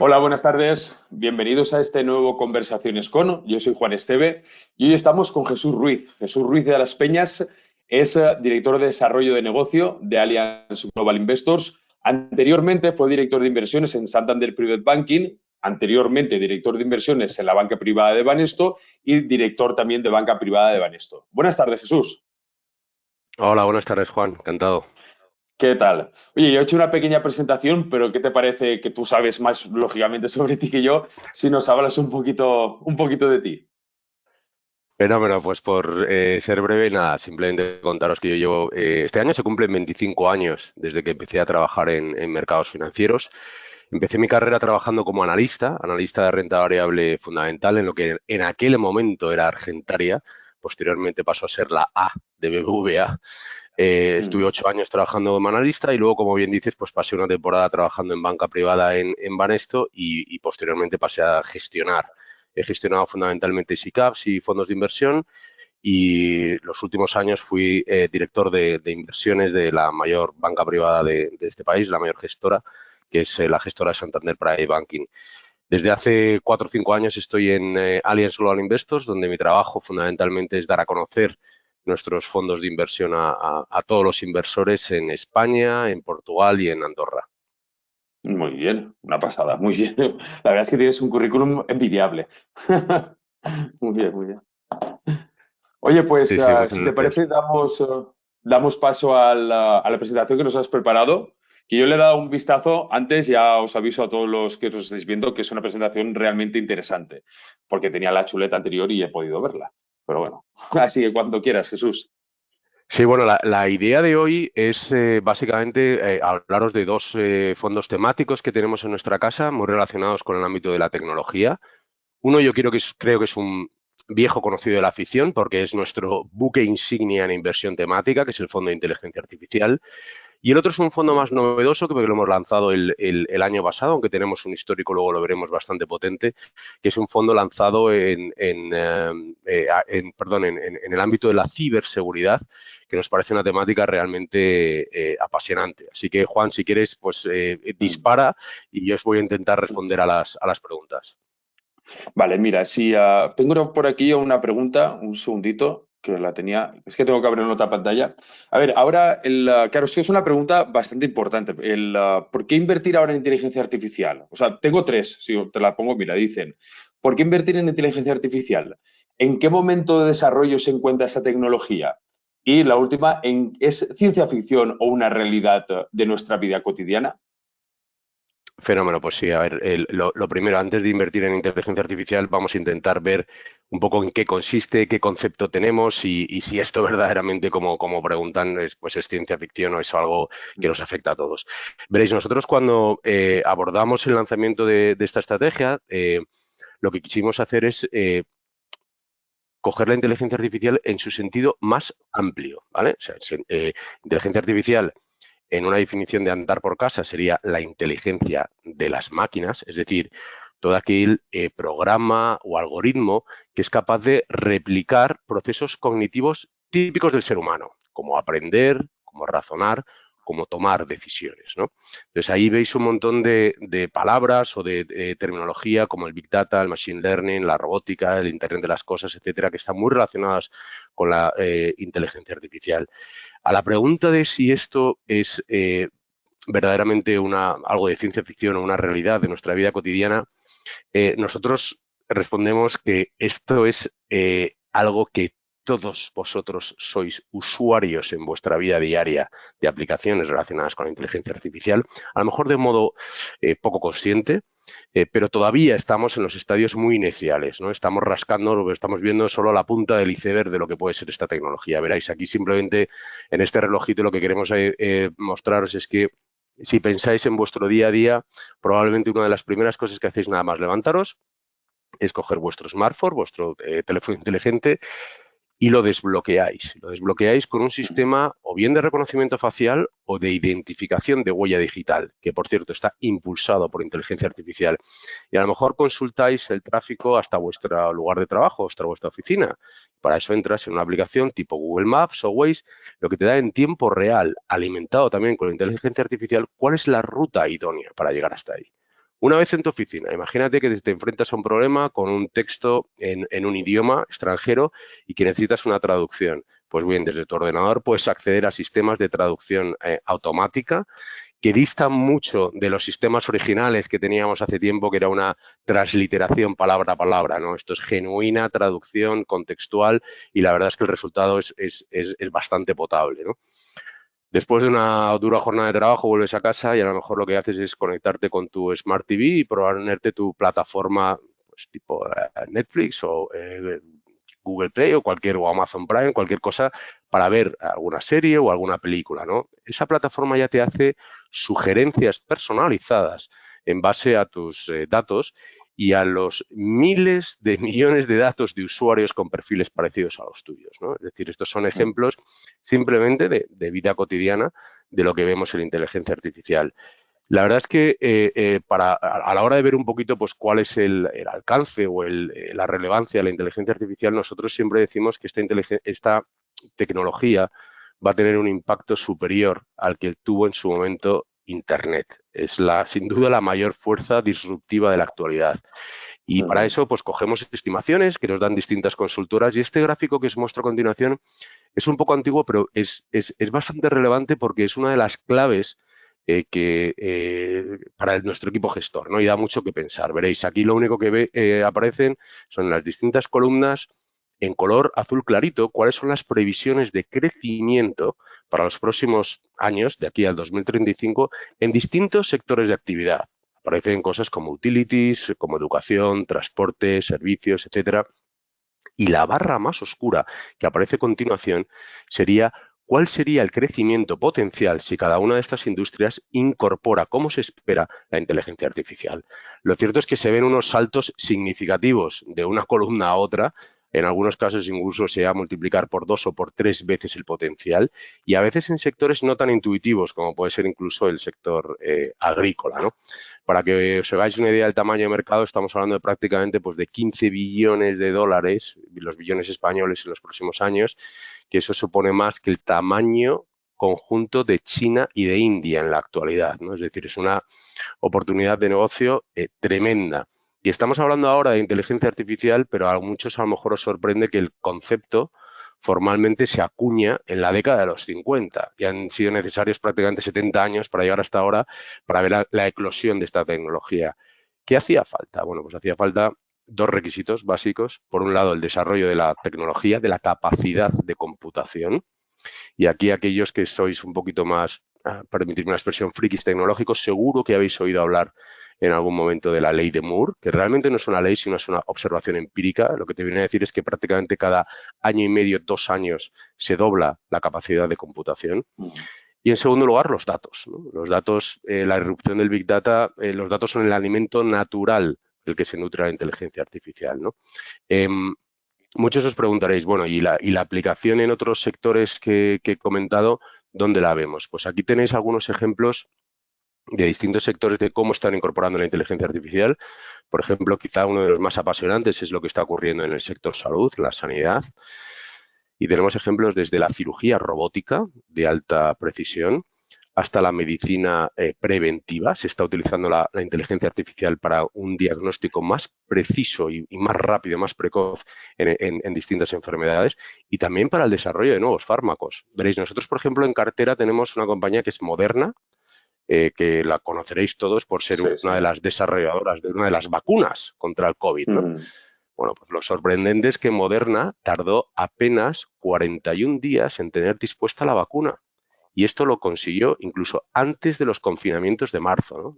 Hola, buenas tardes. Bienvenidos a este nuevo Conversaciones con. Yo soy Juan Esteve y hoy estamos con Jesús Ruiz. Jesús Ruiz de las Peñas es director de desarrollo de negocio de Allianz Global Investors. Anteriormente fue director de inversiones en Santander Private Banking. Anteriormente director de inversiones en la banca privada de Banesto y director también de banca privada de Banesto. Buenas tardes, Jesús. Hola, buenas tardes, Juan. Encantado. ¿Qué tal? Oye, yo he hecho una pequeña presentación, pero ¿qué te parece que tú sabes más, lógicamente, sobre ti que yo, si nos hablas un poquito de ti? Fenómeno, pues por ser breve, nada, simplemente contaros que yo llevo, este año se cumplen 25 años desde que empecé a trabajar en mercados financieros. Empecé mi carrera trabajando como analista de renta variable fundamental en lo que en aquel momento era Argentaria, posteriormente pasó a ser la A de BBVA. Estuve Mm. 8 años trabajando como analista y luego, como bien dices, pues pasé una temporada trabajando en banca privada en Banesto y posteriormente pasé a gestionar. He gestionado fundamentalmente SICAVs y fondos de inversión y los últimos años fui director de inversiones de la mayor banca privada de este país, la mayor gestora, que es la gestora de Santander Private Banking. Desde hace 4 o 5 años estoy en Allianz Global Investors, donde mi trabajo fundamentalmente es dar a conocer nuestros fondos de inversión a todos los inversores en España, en Portugal y en Andorra. Muy bien, una pasada, muy bien. La verdad es que tienes un currículum envidiable. Muy bien, muy bien. Oye, pues Sí, sí, pues si te parece, damos paso a la presentación que nos has preparado, que yo le he dado un vistazo antes, ya os aviso a todos los que os estáis viendo que es una presentación realmente interesante, porque tenía la chuleta anterior y he podido verla. Pero bueno, así que cuando quieras, Jesús. sí, bueno, la idea de hoy es básicamente hablaros de dos fondos temáticos que tenemos en nuestra casa, muy relacionados con el ámbito de la tecnología. Uno yo creo que es un viejo conocido de la afición porque es nuestro buque insignia en inversión temática, que es el Fondo de Inteligencia Artificial. Y el otro es un fondo más novedoso que lo hemos lanzado el año pasado, aunque tenemos un histórico, luego lo veremos, bastante potente, que es un fondo lanzado perdón, en el ámbito de la ciberseguridad, que nos parece una temática realmente apasionante. Así que, Juan, si quieres, pues dispara y yo os voy a intentar responder a las preguntas. Vale, mira, si tengo por aquí una pregunta, un segundito, que la tenía, es que tengo que abrir en otra pantalla. A ver, ahora, claro, sí es una pregunta bastante importante. ¿Por qué invertir ahora en inteligencia artificial? O sea, tengo tres, si te la pongo, mira, dicen, ¿por qué invertir en inteligencia artificial? ¿En qué momento de desarrollo se encuentra esta tecnología? Y la última, ¿es ciencia ficción o una realidad de nuestra vida cotidiana? Fenómeno, pues sí, a ver, lo primero, antes de invertir en inteligencia artificial, vamos a intentar ver un poco en qué consiste, qué concepto tenemos y si esto verdaderamente, como preguntan, pues es ciencia ficción o es algo que nos afecta a todos. Veréis, nosotros cuando abordamos el lanzamiento de esta estrategia, lo que quisimos hacer es coger la inteligencia artificial en su sentido más amplio, ¿vale? O sea, inteligencia artificial en una definición de andar por casa sería la inteligencia de las máquinas, es decir, todo aquel programa o algoritmo que es capaz de replicar procesos cognitivos típicos del ser humano, como aprender, como razonar, como tomar decisiones, ¿no? Entonces ahí veis un montón de palabras o de terminología como el Big Data, el Machine Learning, la robótica, el Internet de las cosas, etcétera, que están muy relacionadas con la inteligencia artificial. A la pregunta de si esto es verdaderamente algo de ciencia ficción o una realidad de nuestra vida cotidiana, nosotros respondemos que esto es algo que todos vosotros sois usuarios en vuestra vida diaria de aplicaciones relacionadas con la inteligencia artificial, a lo mejor de modo poco consciente, pero todavía estamos en los estadios muy iniciales, ¿no? Estamos rascando, lo que estamos viendo solo la punta del iceberg de lo que puede ser esta tecnología. Veréis, aquí simplemente en este relojito lo que queremos mostraros es que si pensáis en vuestro día a día, probablemente una de las primeras cosas que hacéis nada más levantaros es coger vuestro smartphone, vuestro teléfono inteligente y lo desbloqueáis. Lo desbloqueáis con un sistema o bien de reconocimiento facial o de identificación de huella digital, que por cierto está impulsado por inteligencia artificial. Y a lo mejor consultáis el tráfico hasta vuestro lugar de trabajo, hasta vuestra oficina. Para eso entras en una aplicación tipo Google Maps o Waze, lo que te da en tiempo real, alimentado también con inteligencia artificial, cuál es la ruta idónea para llegar hasta ahí. Una vez en tu oficina, imagínate que te enfrentas a un problema con un texto en un idioma extranjero y que necesitas una traducción. Pues bien, desde tu ordenador puedes acceder a sistemas de traducción automática que distan mucho de los sistemas originales que teníamos hace tiempo, que era una transliteración palabra a palabra, ¿no? Esto es genuina traducción contextual y la verdad es que el resultado es bastante potable, ¿no? Después de una dura jornada de trabajo vuelves a casa y a lo mejor lo que haces es conectarte con tu Smart TV y ponerte tu plataforma pues, tipo Netflix o Google Play o Amazon Prime, cualquier cosa para ver alguna serie o alguna película, ¿no? Esa plataforma ya te hace sugerencias personalizadas en base a tus datos y a los miles de millones de datos de usuarios con perfiles parecidos a los tuyos, ¿no? Es decir, estos son ejemplos simplemente de vida cotidiana de lo que vemos en la inteligencia artificial. La verdad es que a la hora de ver un poquito pues, cuál es el alcance o la relevancia de la inteligencia artificial, nosotros siempre decimos que esta tecnología va a tener un impacto superior al que tuvo en su momento Internet. Es sin duda la mayor fuerza disruptiva de la actualidad. Y para eso, pues cogemos estimaciones que nos dan distintas consultoras y este gráfico que os muestro a continuación es un poco antiguo, pero es bastante relevante porque es una de las claves para nuestro equipo gestor, ¿no? Y da mucho que pensar. Veréis, aquí lo único que aparecen son las distintas columnas en color azul clarito, cuáles son las previsiones de crecimiento para los próximos años, de aquí al 2035, en distintos sectores de actividad. Aparecen cosas como utilities, como educación, transporte, servicios, etcétera. Y la barra más oscura que aparece a continuación sería cuál sería el crecimiento potencial si cada una de estas industrias incorpora, como se espera, la inteligencia artificial. Lo cierto es que se ven unos saltos significativos de una columna a otra. En algunos casos incluso se va a multiplicar por 2 o por 3 veces el potencial y a veces en sectores no tan intuitivos como puede ser incluso el sector agrícola, ¿no? Para que os hagáis una idea del tamaño de mercado, estamos hablando de prácticamente pues, de 15 billones de dólares, los billones españoles en los próximos años, que eso supone más que el tamaño conjunto de China y de India en la actualidad, ¿no? Es decir, es una oportunidad de negocio tremenda. Y estamos hablando ahora de inteligencia artificial, pero a muchos a lo mejor os sorprende que el concepto formalmente se acuña en la década de los 50 y han sido necesarios prácticamente 70 años para llegar hasta ahora para ver la eclosión de esta tecnología. ¿Qué hacía falta? Bueno, pues hacía falta dos requisitos básicos. Por un lado, el desarrollo de la tecnología, de la capacidad de computación. Y aquí aquellos que sois un poquito más, permitirme una expresión, frikis tecnológicos, seguro que habéis oído hablar en algún momento de la ley de Moore, que realmente no es una ley, sino es una observación empírica. Lo que te viene a decir es que prácticamente cada año y medio, 2 años, se dobla la capacidad de computación. Y en segundo lugar, los datos, ¿no? Los datos, la irrupción del Big Data, los datos son el alimento natural del que se nutre la inteligencia artificial, ¿no? Muchos os preguntaréis, bueno, ¿y la aplicación en otros sectores que he comentado, dónde la vemos? Pues aquí tenéis algunos ejemplos de distintos sectores de cómo están incorporando la inteligencia artificial. Por ejemplo, quizá uno de los más apasionantes es lo que está ocurriendo en el sector salud, la sanidad. Y tenemos ejemplos desde la cirugía robótica de alta precisión hasta la medicina preventiva. Se está utilizando la inteligencia artificial para un diagnóstico más preciso y más rápido, más precoz en distintas enfermedades y también para el desarrollo de nuevos fármacos. Veréis, nosotros, por ejemplo, en cartera tenemos una compañía que es Moderna, que la conoceréis todos por ser Sí, sí. una de las desarrolladoras de una de las vacunas contra el COVID, ¿no? Bueno, pues lo sorprendente es que Moderna tardó apenas 41 días en tener dispuesta la vacuna. Y esto lo consiguió incluso antes de los confinamientos de marzo, ¿no?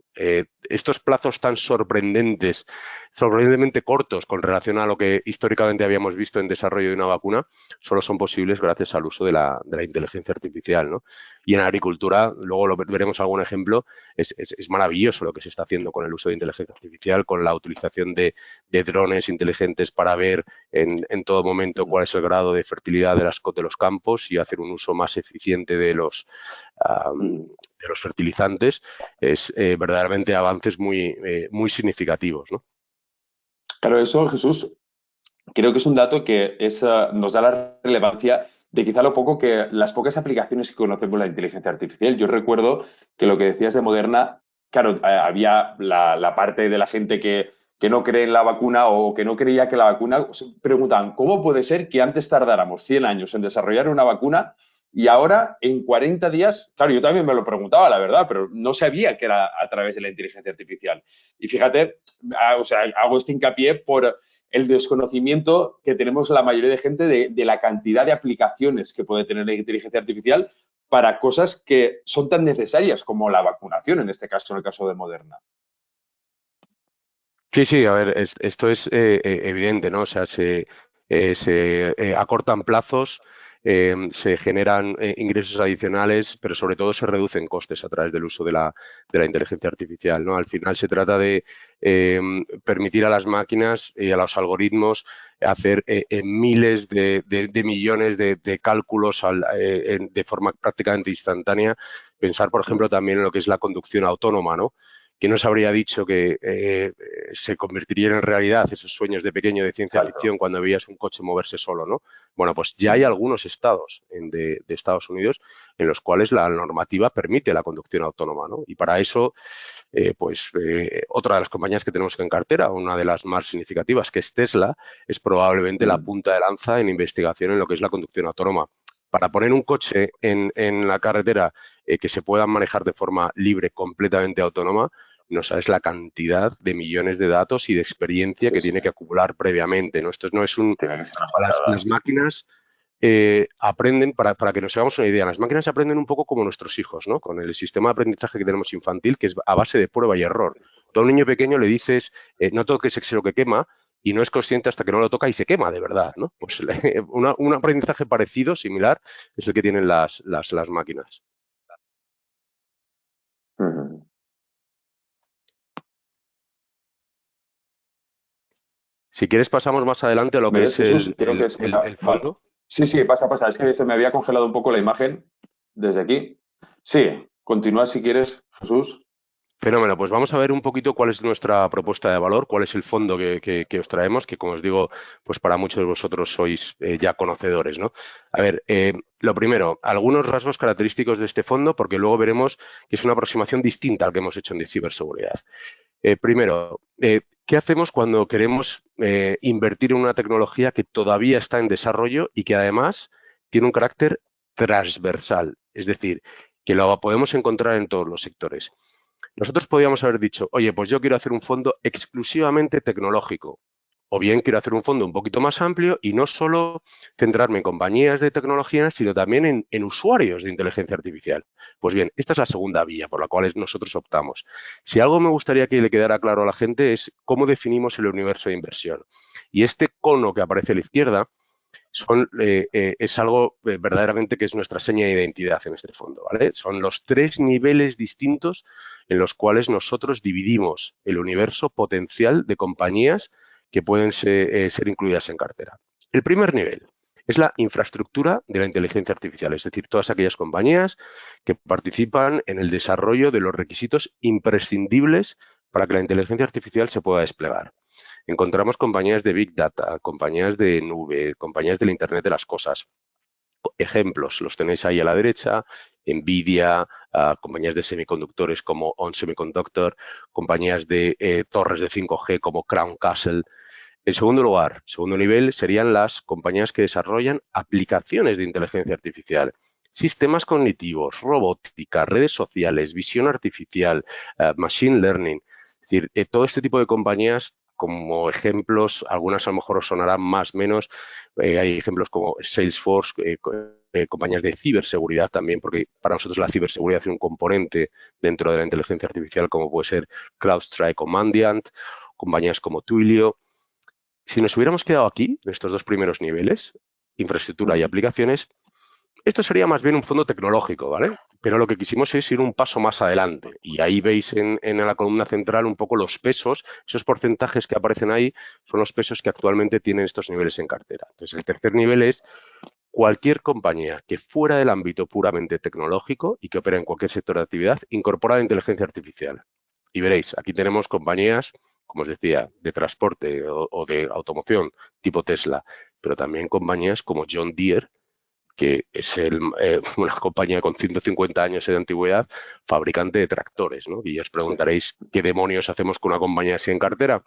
Estos plazos tan sorprendentemente cortos con relación a lo que históricamente habíamos visto en desarrollo de una vacuna, solo son posibles gracias al uso de la inteligencia artificial, ¿no? Y en la agricultura, luego veremos algún ejemplo, es maravilloso lo que se está haciendo con el uso de inteligencia artificial, con la utilización de drones inteligentes para ver en todo momento cuál es el grado de fertilidad de los campos y hacer un uso más eficiente de los fertilizantes, es verdaderamente avances muy significativos, ¿no? Claro, eso, Jesús, creo que es un dato que nos da la relevancia de quizá las pocas aplicaciones que conocemos de la inteligencia artificial. Yo recuerdo que lo que decías de Moderna claro, había la parte de la gente que no cree en la vacuna o que no creía que la vacuna, se preguntaban, ¿cómo puede ser que antes tardáramos 100 años en desarrollar una vacuna y ahora en 40 días, claro, yo también me lo preguntaba, la verdad, pero no sabía que era a través de la inteligencia artificial. Y fíjate, o sea, hago este hincapié por el desconocimiento que tenemos la mayoría de gente de la cantidad de aplicaciones que puede tener la inteligencia artificial para cosas que son tan necesarias como la vacunación, en este caso, en el caso de Moderna. Sí, sí, a ver, esto es evidente, ¿no? O sea, se acortan plazos, se generan ingresos adicionales, pero sobre todo se reducen costes a través del uso de la inteligencia artificial, ¿no? Al final se trata de permitir a las máquinas y a los algoritmos hacer miles de millones de cálculos de forma prácticamente instantánea. Pensar, por ejemplo, también en lo que es la conducción autónoma, ¿no? Que nos habría dicho que se convertirían en realidad esos sueños de pequeño de ciencia Exacto. ficción cuando veías un coche moverse solo, ¿no? Bueno, pues ya hay algunos estados de Estados Unidos en los cuales la normativa permite la conducción autónoma, ¿no? Y para eso, otra de las compañías que tenemos en cartera, una de las más significativas, que es Tesla, es probablemente la punta de lanza en investigación en lo que es la conducción autónoma. Para poner un coche en la carretera que se pueda manejar de forma libre, completamente autónoma, no sabes la cantidad de millones de datos y de experiencia Sí, que sí. tiene que acumular previamente, ¿no? Esto no es un... Tiene que ser una Las pasada. máquinas aprenden, para que nos hagamos una idea, las máquinas aprenden un poco como nuestros hijos, ¿no? Con el sistema de aprendizaje que tenemos infantil, que es a base de prueba y error. Tú a un niño pequeño le dices, no toques lo que quema, y no es consciente hasta que no lo toca y se quema de verdad, ¿no? Pues un aprendizaje parecido, similar, es el que tienen las máquinas. Uh-huh. Si quieres, pasamos más adelante a lo ¿Me que ves, es Jesús? Creo que el vale. fondo. Sí, sí, pasa, pasa. Es que se me había congelado un poco la imagen desde aquí. Sí, continúa si quieres, Jesús. Fenómeno, pues vamos a ver un poquito cuál es nuestra propuesta de valor, cuál es el fondo que os traemos, que como os digo, pues para muchos de vosotros sois ya conocedores, ¿no? A ver, lo primero, algunos rasgos característicos de este fondo, porque luego veremos que es una aproximación distinta al que hemos hecho en ciberseguridad. Primero, ¿qué hacemos cuando queremos invertir en una tecnología que todavía está en desarrollo y que además tiene un carácter transversal? Es decir, que lo podemos encontrar en todos los sectores. Nosotros podríamos haber dicho, oye, pues yo quiero hacer un fondo exclusivamente tecnológico, o bien quiero hacer un fondo un poquito más amplio y no solo centrarme en compañías de tecnología, sino también en usuarios de inteligencia artificial. Pues bien, esta es la segunda vía por la cual nosotros optamos. Si algo me gustaría que le quedara claro a la gente es cómo definimos el universo de inversión. Y este cono que aparece a la izquierda es algo verdaderamente que es nuestra seña de identidad en este fondo, ¿vale? Son los tres niveles distintos en los cuales nosotros dividimos el universo potencial de compañías que pueden ser incluidas en cartera. El primer nivel es la infraestructura de la inteligencia artificial, es decir, todas aquellas compañías que participan en el desarrollo de los requisitos imprescindibles para que la inteligencia artificial se pueda desplegar. Encontramos compañías de Big Data, compañías de nube, compañías del Internet de las cosas. Ejemplos, los tenéis ahí a la derecha, Nvidia, compañías de semiconductores como On Semiconductor, compañías de torres de 5G como Crown Castle. En segundo lugar, segundo nivel, serían las compañías que desarrollan aplicaciones de inteligencia artificial, sistemas cognitivos, robótica, redes sociales, visión artificial, machine learning. Es decir, todo este tipo de compañías, como ejemplos, algunas a lo mejor os sonarán más o menos. Hay ejemplos como Salesforce, compañías de ciberseguridad también, porque para nosotros la ciberseguridad es un componente dentro de la inteligencia artificial, como puede ser CrowdStrike o Mandiant, compañías como Twilio. Si nos hubiéramos quedado aquí, en estos dos primeros niveles, infraestructura y aplicaciones, esto sería más bien un fondo tecnológico, ¿vale? Pero lo que quisimos es ir un paso más adelante. Y ahí veis en la columna central un poco los pesos, esos porcentajes que aparecen ahí son los pesos que actualmente tienen estos niveles en cartera. Entonces, el tercer nivel es cualquier compañía que fuera del ámbito puramente tecnológico y que opera en cualquier sector de actividad, incorpora la inteligencia artificial. Y veréis, aquí tenemos compañías, como os decía, de transporte o de automoción tipo Tesla, pero también compañías como John Deere, que es una compañía con 150 años de antigüedad, fabricante de tractores, ¿no? Y os Sí. preguntaréis, ¿qué demonios hacemos con una compañía así en cartera?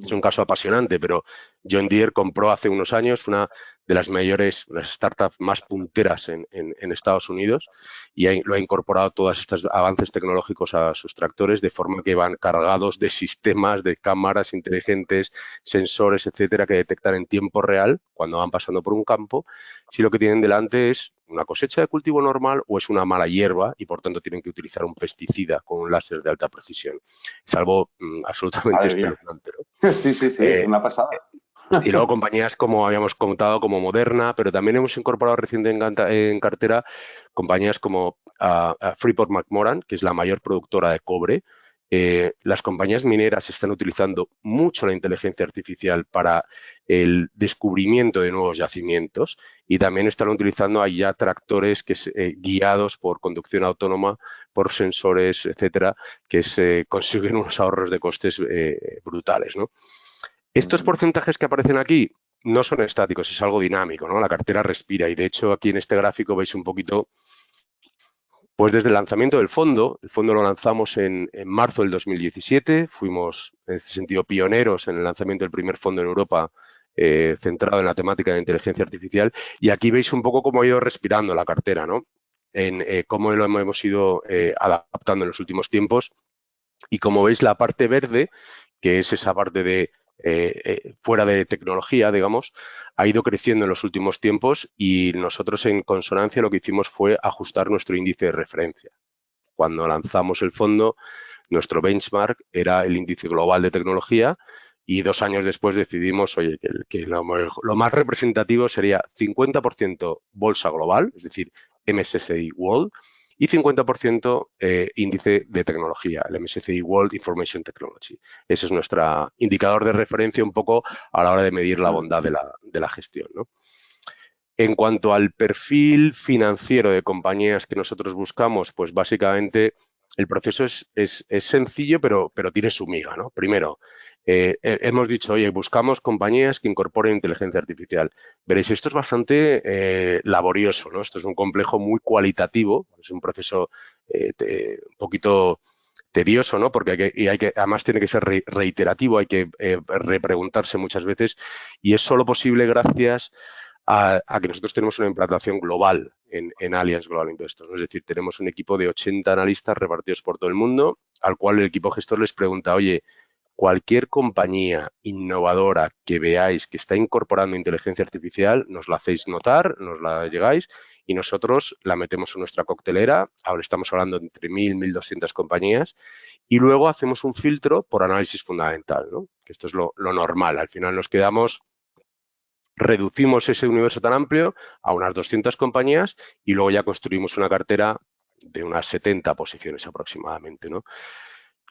Es un caso apasionante, pero John Deere compró hace unos años una de las mayores, las startups más punteras en Estados Unidos y lo ha incorporado todos estos avances tecnológicos a sus tractores de forma que van cargados de sistemas, de cámaras inteligentes, sensores, etcétera, que detectan en tiempo real cuando van pasando por un campo si lo que tienen delante es una cosecha de cultivo normal o es una mala hierba y por tanto tienen que utilizar un pesticida con un láser de alta precisión. Es algo absolutamente Madre mía. espeluznante, ¿no? Sí, sí, sí, es Eh, una pasada. y luego compañías como habíamos contado, como Moderna, pero también hemos incorporado recientemente en cartera compañías como Freeport McMoran, que es la mayor productora de cobre. Las compañías mineras están utilizando mucho la inteligencia artificial para el descubrimiento de nuevos yacimientos y también están utilizando ahí ya tractores guiados por conducción autónoma, por sensores, etcétera, que se consiguen unos ahorros de costes brutales, ¿no? Estos porcentajes que aparecen aquí no son estáticos, es algo dinámico, ¿no? La cartera respira y de hecho aquí en este gráfico veis un poquito, pues desde el lanzamiento del fondo, el fondo lo lanzamos en marzo del 2017, fuimos en este sentido pioneros en el lanzamiento del primer fondo en Europa centrado en la temática de inteligencia artificial y aquí veis un poco cómo ha ido respirando la cartera, ¿no? En cómo lo hemos ido adaptando en los últimos tiempos y como veis la parte verde, que es esa parte de fuera de tecnología, digamos, ha ido creciendo en los últimos tiempos y nosotros en consonancia lo que hicimos fue ajustar nuestro índice de referencia. Cuando lanzamos el fondo, nuestro benchmark era el índice global de tecnología y 2 años después decidimos, oye, que lo más representativo sería 50% bolsa global, es decir, MSCI World, y 50% índice de tecnología, el MSCI World Information Technology. Ese es nuestro indicador de referencia un poco a la hora de medir la bondad de la gestión, ¿no? En cuanto al perfil financiero de compañías que nosotros buscamos, pues básicamente el proceso es sencillo, pero tiene su miga, ¿no? Primero, hemos dicho, oye, buscamos compañías que incorporen inteligencia artificial. Veréis, esto es bastante laborioso, ¿no? Esto es un complejo muy cualitativo, es un proceso un poquito tedioso, ¿no? Porque además tiene que ser reiterativo, hay que repreguntarse muchas veces y es solo posible gracias a que nosotros tenemos una implantación global en Allianz Global Investors, ¿no? Es decir, tenemos un equipo de 80 analistas repartidos por todo el mundo, al cual el equipo gestor les pregunta, oye, cualquier compañía innovadora que veáis que está incorporando inteligencia artificial, nos la hacéis notar, nos la llegáis y nosotros la metemos en nuestra coctelera. Ahora estamos hablando de entre 1.000 y 1.200 compañías y luego hacemos un filtro por análisis fundamental, ¿no? Que esto es lo normal. Al final nos quedamos, reducimos ese universo tan amplio a unas 200 compañías y luego ya construimos una cartera de unas 70 posiciones aproximadamente, ¿no?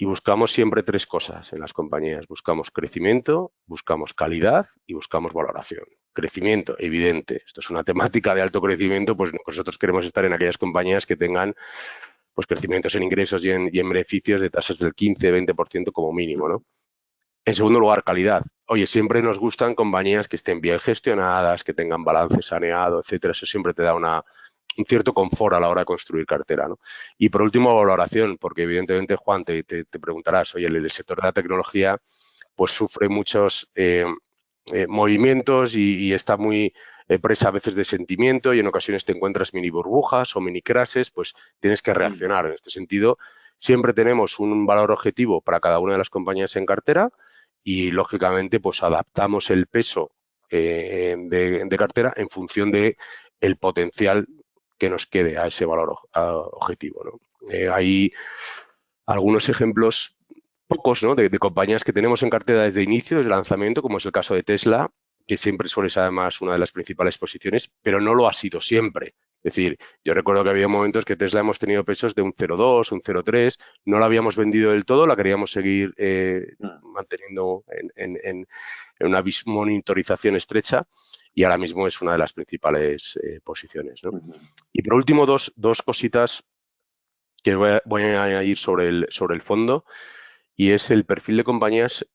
Y buscamos siempre tres cosas en las compañías. Buscamos crecimiento, buscamos calidad y buscamos valoración. Crecimiento, evidente. Esto es una temática de alto crecimiento, pues nosotros queremos estar en aquellas compañías que tengan pues crecimientos en ingresos y en beneficios de tasas del 15-20% como mínimo, ¿no? En segundo lugar, calidad. Oye, siempre nos gustan compañías que estén bien gestionadas, que tengan balance saneado, etcétera. Eso siempre te da un cierto confort a la hora de construir cartera, ¿no? Y por último, valoración, porque evidentemente, Juan, te preguntarás, oye, el sector de la tecnología pues sufre muchos movimientos y está muy presa a veces de sentimiento y en ocasiones te encuentras mini burbujas o mini crashes, pues tienes que reaccionar. En este sentido, siempre tenemos un valor objetivo para cada una de las compañías en cartera y, lógicamente, pues adaptamos el peso de cartera en función de el potencial que nos quede a ese valor objetivo, ¿no? Hay algunos ejemplos, pocos, ¿no? de compañías que tenemos en cartera desde inicio, desde el lanzamiento, como es el caso de Tesla, que siempre suele ser además una de las principales posiciones, pero no lo ha sido siempre. Es decir, yo recuerdo que había momentos que Tesla hemos tenido pesos de un 0,2, un 0,3, no la habíamos vendido del todo, la queríamos seguir manteniendo en una monitorización estrecha y ahora mismo es una de las principales posiciones, ¿no? Y por último, dos cositas que voy a añadir sobre el fondo y es el perfil de compañías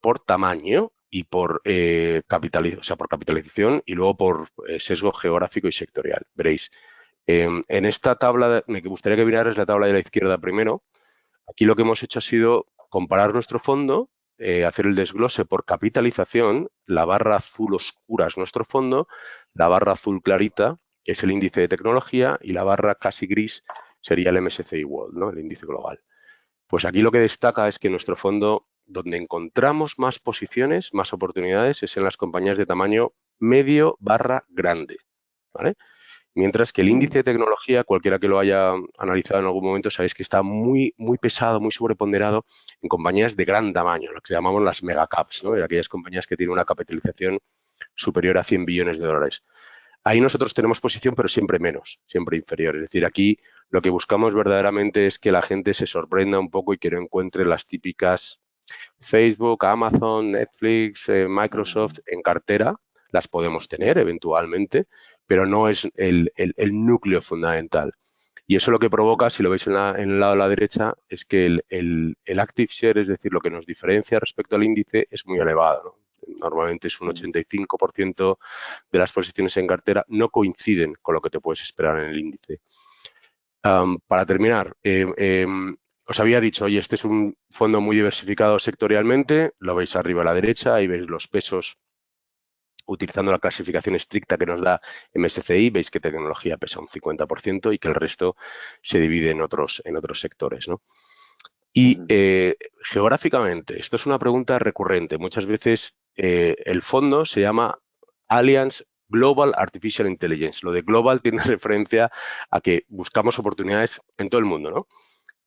por tamaño y por, o sea, por capitalización y luego por sesgo geográfico y sectorial. Veréis, en esta tabla, me gustaría que mirarais la tabla de la izquierda primero. Aquí lo que hemos hecho ha sido comparar nuestro fondo, hacer el desglose por capitalización. La barra azul oscura es nuestro fondo, la barra azul clarita es el índice de tecnología y la barra casi gris sería el MSCI World, ¿no? El índice global. Pues aquí lo que destaca es que nuestro fondo, donde encontramos más posiciones, más oportunidades, es en las compañías de tamaño medio barra grande, ¿vale? Mientras que el índice de tecnología, cualquiera que lo haya analizado en algún momento, sabéis que está muy, muy pesado, muy sobreponderado en compañías de gran tamaño, lo que llamamos las megacaps, ¿no? Y aquellas compañías que tienen una capitalización superior a 100 billones de dólares. Ahí nosotros tenemos posición, pero siempre menos, siempre inferior. Es decir, aquí lo que buscamos verdaderamente es que la gente se sorprenda un poco y que no encuentre las típicas Facebook, Amazon, Netflix, Microsoft en cartera. Las podemos tener eventualmente, pero no es el núcleo fundamental. Y eso lo que provoca, si lo veis en el lado de la derecha, es que el active share, es decir, lo que nos diferencia respecto al índice, es muy elevado, ¿no? Normalmente es un 85% de las posiciones en cartera no coinciden con lo que te puedes esperar en el índice. Para terminar, os había dicho, oye, este es un fondo muy diversificado sectorialmente, lo veis arriba a la derecha, ahí veis los pesos utilizando la clasificación estricta que nos da MSCI, veis que tecnología pesa un 50% y que el resto se divide en otros sectores, ¿no? Y geográficamente, esto es una pregunta recurrente. Muchas veces el fondo se llama Allianz Global Artificial Intelligence. Lo de global tiene referencia a que buscamos oportunidades en todo el mundo, ¿no?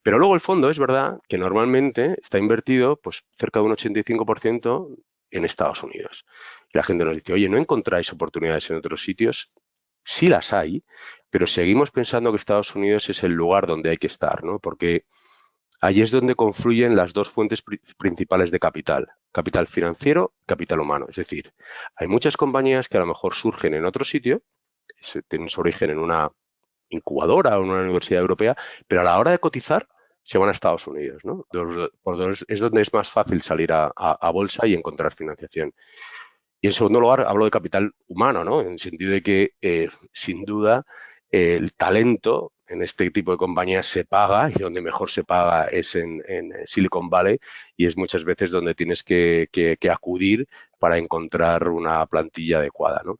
Pero luego el fondo es verdad que normalmente está invertido pues, cerca de un 85% en Estados Unidos. Y la gente nos dice, oye, ¿no encontráis oportunidades en otros sitios? Sí las hay, pero seguimos pensando que Estados Unidos es el lugar donde hay que estar, ¿no? Porque allí es donde confluyen las dos fuentes principales de capital, capital financiero y capital humano. Es decir, hay muchas compañías que a lo mejor surgen en otro sitio, tienen su origen en una incubadora o en una universidad europea, pero a la hora de cotizar se van a Estados Unidos, ¿no? Es donde es más fácil salir a bolsa y encontrar financiación. Y en segundo lugar, hablo de capital humano, ¿no? En el sentido de que, sin duda, el talento en este tipo de compañías se paga y donde mejor se paga es en Silicon Valley y es muchas veces donde tienes que acudir para encontrar una plantilla adecuada, ¿no?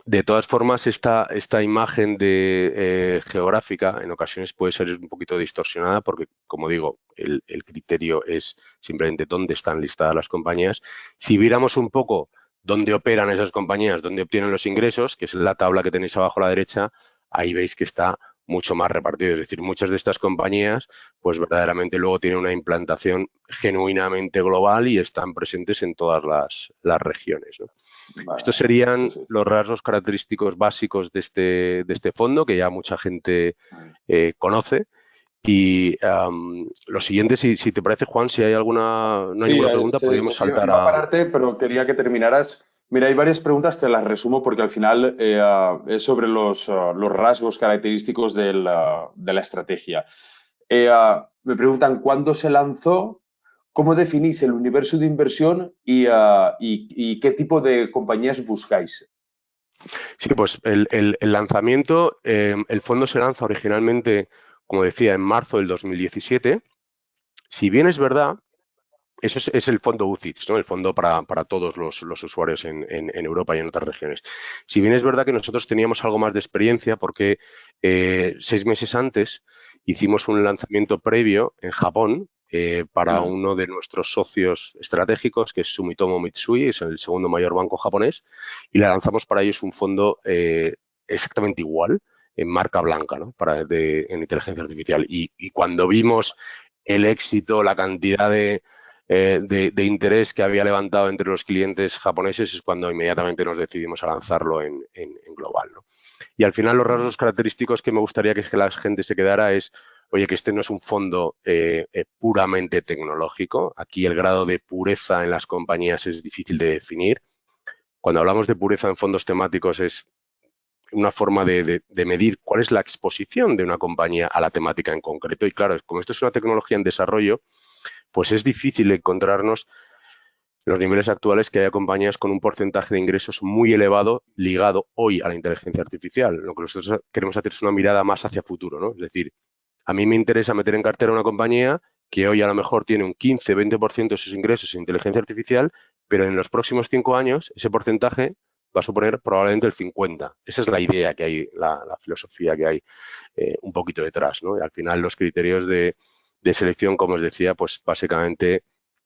De todas formas, esta imagen geográfica en ocasiones puede ser un poquito distorsionada porque, como digo, el criterio es simplemente dónde están listadas las compañías. Si viéramos un poco dónde operan esas compañías, dónde obtienen los ingresos, que es la tabla que tenéis abajo a la derecha, ahí veis que está mucho más repartido. Es decir, muchas de estas compañías, pues verdaderamente luego tienen una implantación genuinamente global y están presentes en todas las regiones, ¿no? Estos Vale, sí, serían sí. los rasgos característicos básicos de este fondo, que ya mucha gente conoce. Y lo siguiente, si te parece, Juan, si hay alguna, no hay Sí, ninguna pregunta, podríamos saltar iba a a... pararte, pero quería que terminaras. Mira, hay varias preguntas, te las resumo porque al final es sobre los rasgos característicos de la estrategia. Me preguntan cuándo se lanzó, cómo definís el universo de inversión y qué tipo de compañías buscáis. Sí, pues el lanzamiento, el fondo se lanza originalmente, como decía, en marzo del 2017. Si bien es verdad, eso es el fondo UCITS, ¿no? El fondo para todos los usuarios en Europa y en otras regiones. Si bien es verdad que nosotros teníamos algo más de experiencia porque 6 meses antes hicimos un lanzamiento previo en Japón para uno de nuestros socios estratégicos, que es Sumitomo Mitsui, es el segundo mayor banco japonés, y le lanzamos para ellos un fondo exactamente igual, en marca blanca, ¿no? En inteligencia artificial. Y cuando vimos el éxito, la cantidad de interés que había levantado entre los clientes japoneses es cuando inmediatamente nos decidimos a lanzarlo en global, ¿no? Y al final los rasgos característicos que me gustaría que la gente se quedara es, oye, que este no es un fondo puramente tecnológico. Aquí el grado de pureza en las compañías es difícil de definir. Cuando hablamos de pureza en fondos temáticos es una forma de medir cuál es la exposición de una compañía a la temática en concreto. Y claro, como esto es una tecnología en desarrollo, pues es difícil encontrarnos los niveles actuales que haya compañías con un porcentaje de ingresos muy elevado ligado hoy a la inteligencia artificial. Lo que nosotros queremos hacer es una mirada más hacia futuro, ¿no? Es decir, a mí me interesa meter en cartera una compañía que hoy a lo mejor tiene un 15-20% de sus ingresos en inteligencia artificial, pero en los próximos 5 años ese porcentaje va a suponer probablemente el 50%. Esa es la idea que hay, la filosofía que hay un poquito detrás, ¿no? Y al final los criterios de selección, como os decía, pues básicamente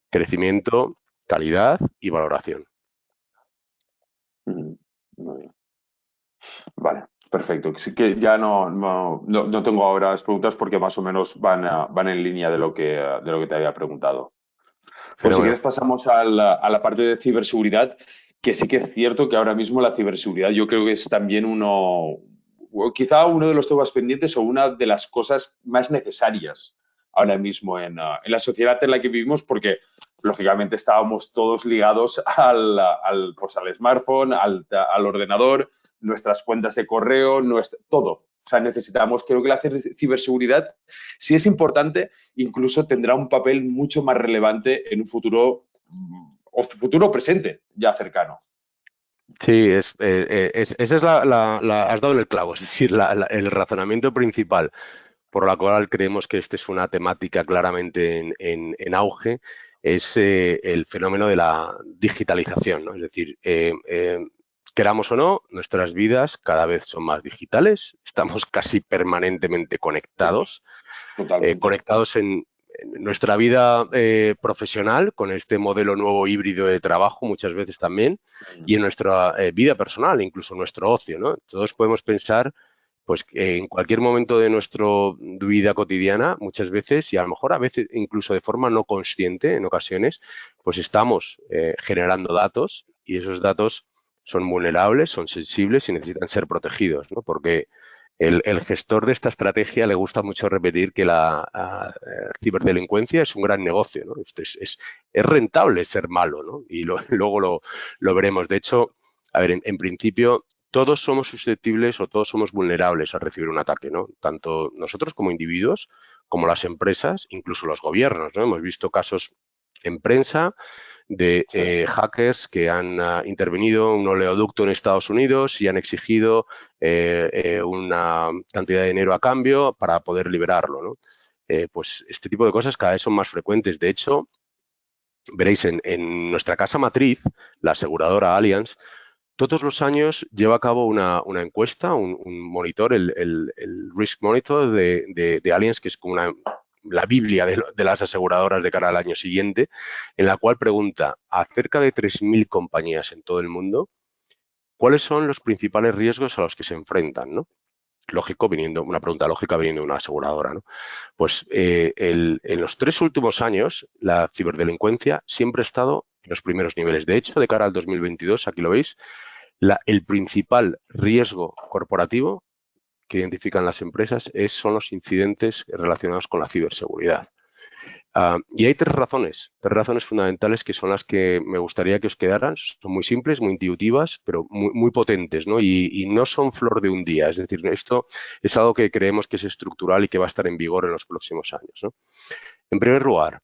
crecimiento, calidad y valoración. Muy bien. Vale, perfecto. Sí que ya no tengo ahora las preguntas porque más o menos van en línea de lo que te había preguntado. Pues si Fenómeno. quieres pasamos a la parte de ciberseguridad, que sí que es cierto que ahora mismo la ciberseguridad yo creo que es también o quizá uno de los temas pendientes o una de las cosas más necesarias ahora mismo en la sociedad en la que vivimos, porque lógicamente estábamos todos ligados al smartphone, al ordenador, nuestras cuentas de correo, todo. O sea, necesitamos, creo que la ciberseguridad sí es importante, incluso tendrá un papel mucho más relevante en un futuro o futuro presente ya cercano. Sí, esa es has dado en el clavo, es decir, el razonamiento principal por la cual creemos que esta es una temática claramente en auge, es el fenómeno de la digitalización, ¿no? Es decir, queramos o no, nuestras vidas cada vez son más digitales, estamos casi permanentemente Sí, conectados, totalmente. conectados en nuestra vida profesional, con este modelo nuevo híbrido de trabajo muchas veces también, y en nuestra vida personal, incluso nuestro ocio, ¿no? Todos podemos pensar pues que en cualquier momento de nuestra vida cotidiana, muchas veces, y a lo mejor a veces incluso de forma no consciente en ocasiones, pues estamos generando datos y esos datos son vulnerables, son sensibles y necesitan ser protegidos, ¿no? Porque el gestor de esta estrategia le gusta mucho repetir que la ciberdelincuencia es un gran negocio, ¿no? Es rentable ser malo, ¿no? Y luego lo veremos. De hecho, a ver, en principio, todos somos susceptibles o todos somos vulnerables a recibir un ataque, ¿no? Tanto nosotros como individuos, como las empresas, incluso los gobiernos, ¿no? Hemos visto casos en prensa de Sí. hackers que han intervenido en un oleoducto en Estados Unidos y han exigido una cantidad de dinero a cambio para poder liberarlo, ¿no? Pues este tipo de cosas cada vez son más frecuentes. De hecho, veréis en nuestra casa matriz, la aseguradora Allianz, todos los años lleva a cabo una encuesta, un monitor, el Risk Monitor de Allianz, que es como la Biblia de las aseguradoras de cara al año siguiente, en la cual pregunta a cerca de 3.000 compañías en todo el mundo cuáles son los principales riesgos a los que se enfrentan, ¿no? Lógico, una pregunta lógica viniendo de una aseguradora, ¿no? Pues en los 3 últimos años, la ciberdelincuencia siempre ha estado en los primeros niveles. De hecho, de cara al 2022, aquí lo veis, el principal riesgo corporativo que identifican las empresas son los incidentes relacionados con la ciberseguridad. Y hay tres razones fundamentales que son las que me gustaría que os quedaran. Son muy simples, muy intuitivas, pero muy potentes, ¿no? Y no son flor de un día. Es decir, esto es algo que creemos que es estructural y que va a estar en vigor en los próximos años, ¿no? En primer lugar,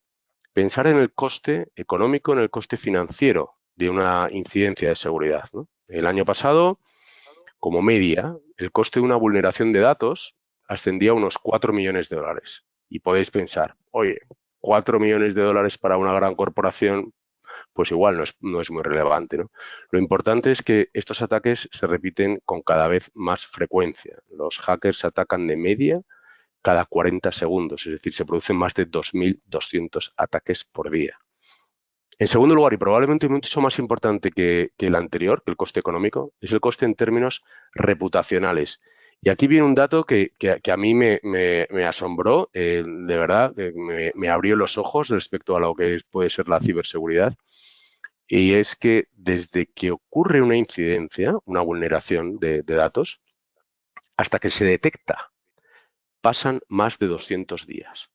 pensar en el coste económico, en el coste financiero de una incidencia de seguridad, ¿no? El año pasado, como media, el coste de una vulneración de datos ascendía a unos 4 millones de dólares. Y podéis pensar, oye, 4 millones de dólares para una gran corporación, pues igual no es muy relevante, ¿no? Lo importante es que estos ataques se repiten con cada vez más frecuencia. Los hackers atacan de media cada 40 segundos, es decir, se producen más de 2.200 ataques por día. En segundo lugar, y probablemente mucho más importante que el anterior, que el coste económico, es el coste en términos reputacionales. Y aquí viene un dato que a mí me asombró, de verdad, me abrió los ojos respecto a lo que puede ser la ciberseguridad. Y es que desde que ocurre una incidencia, una vulneración de datos, hasta que se detecta, pasan más de 200 días.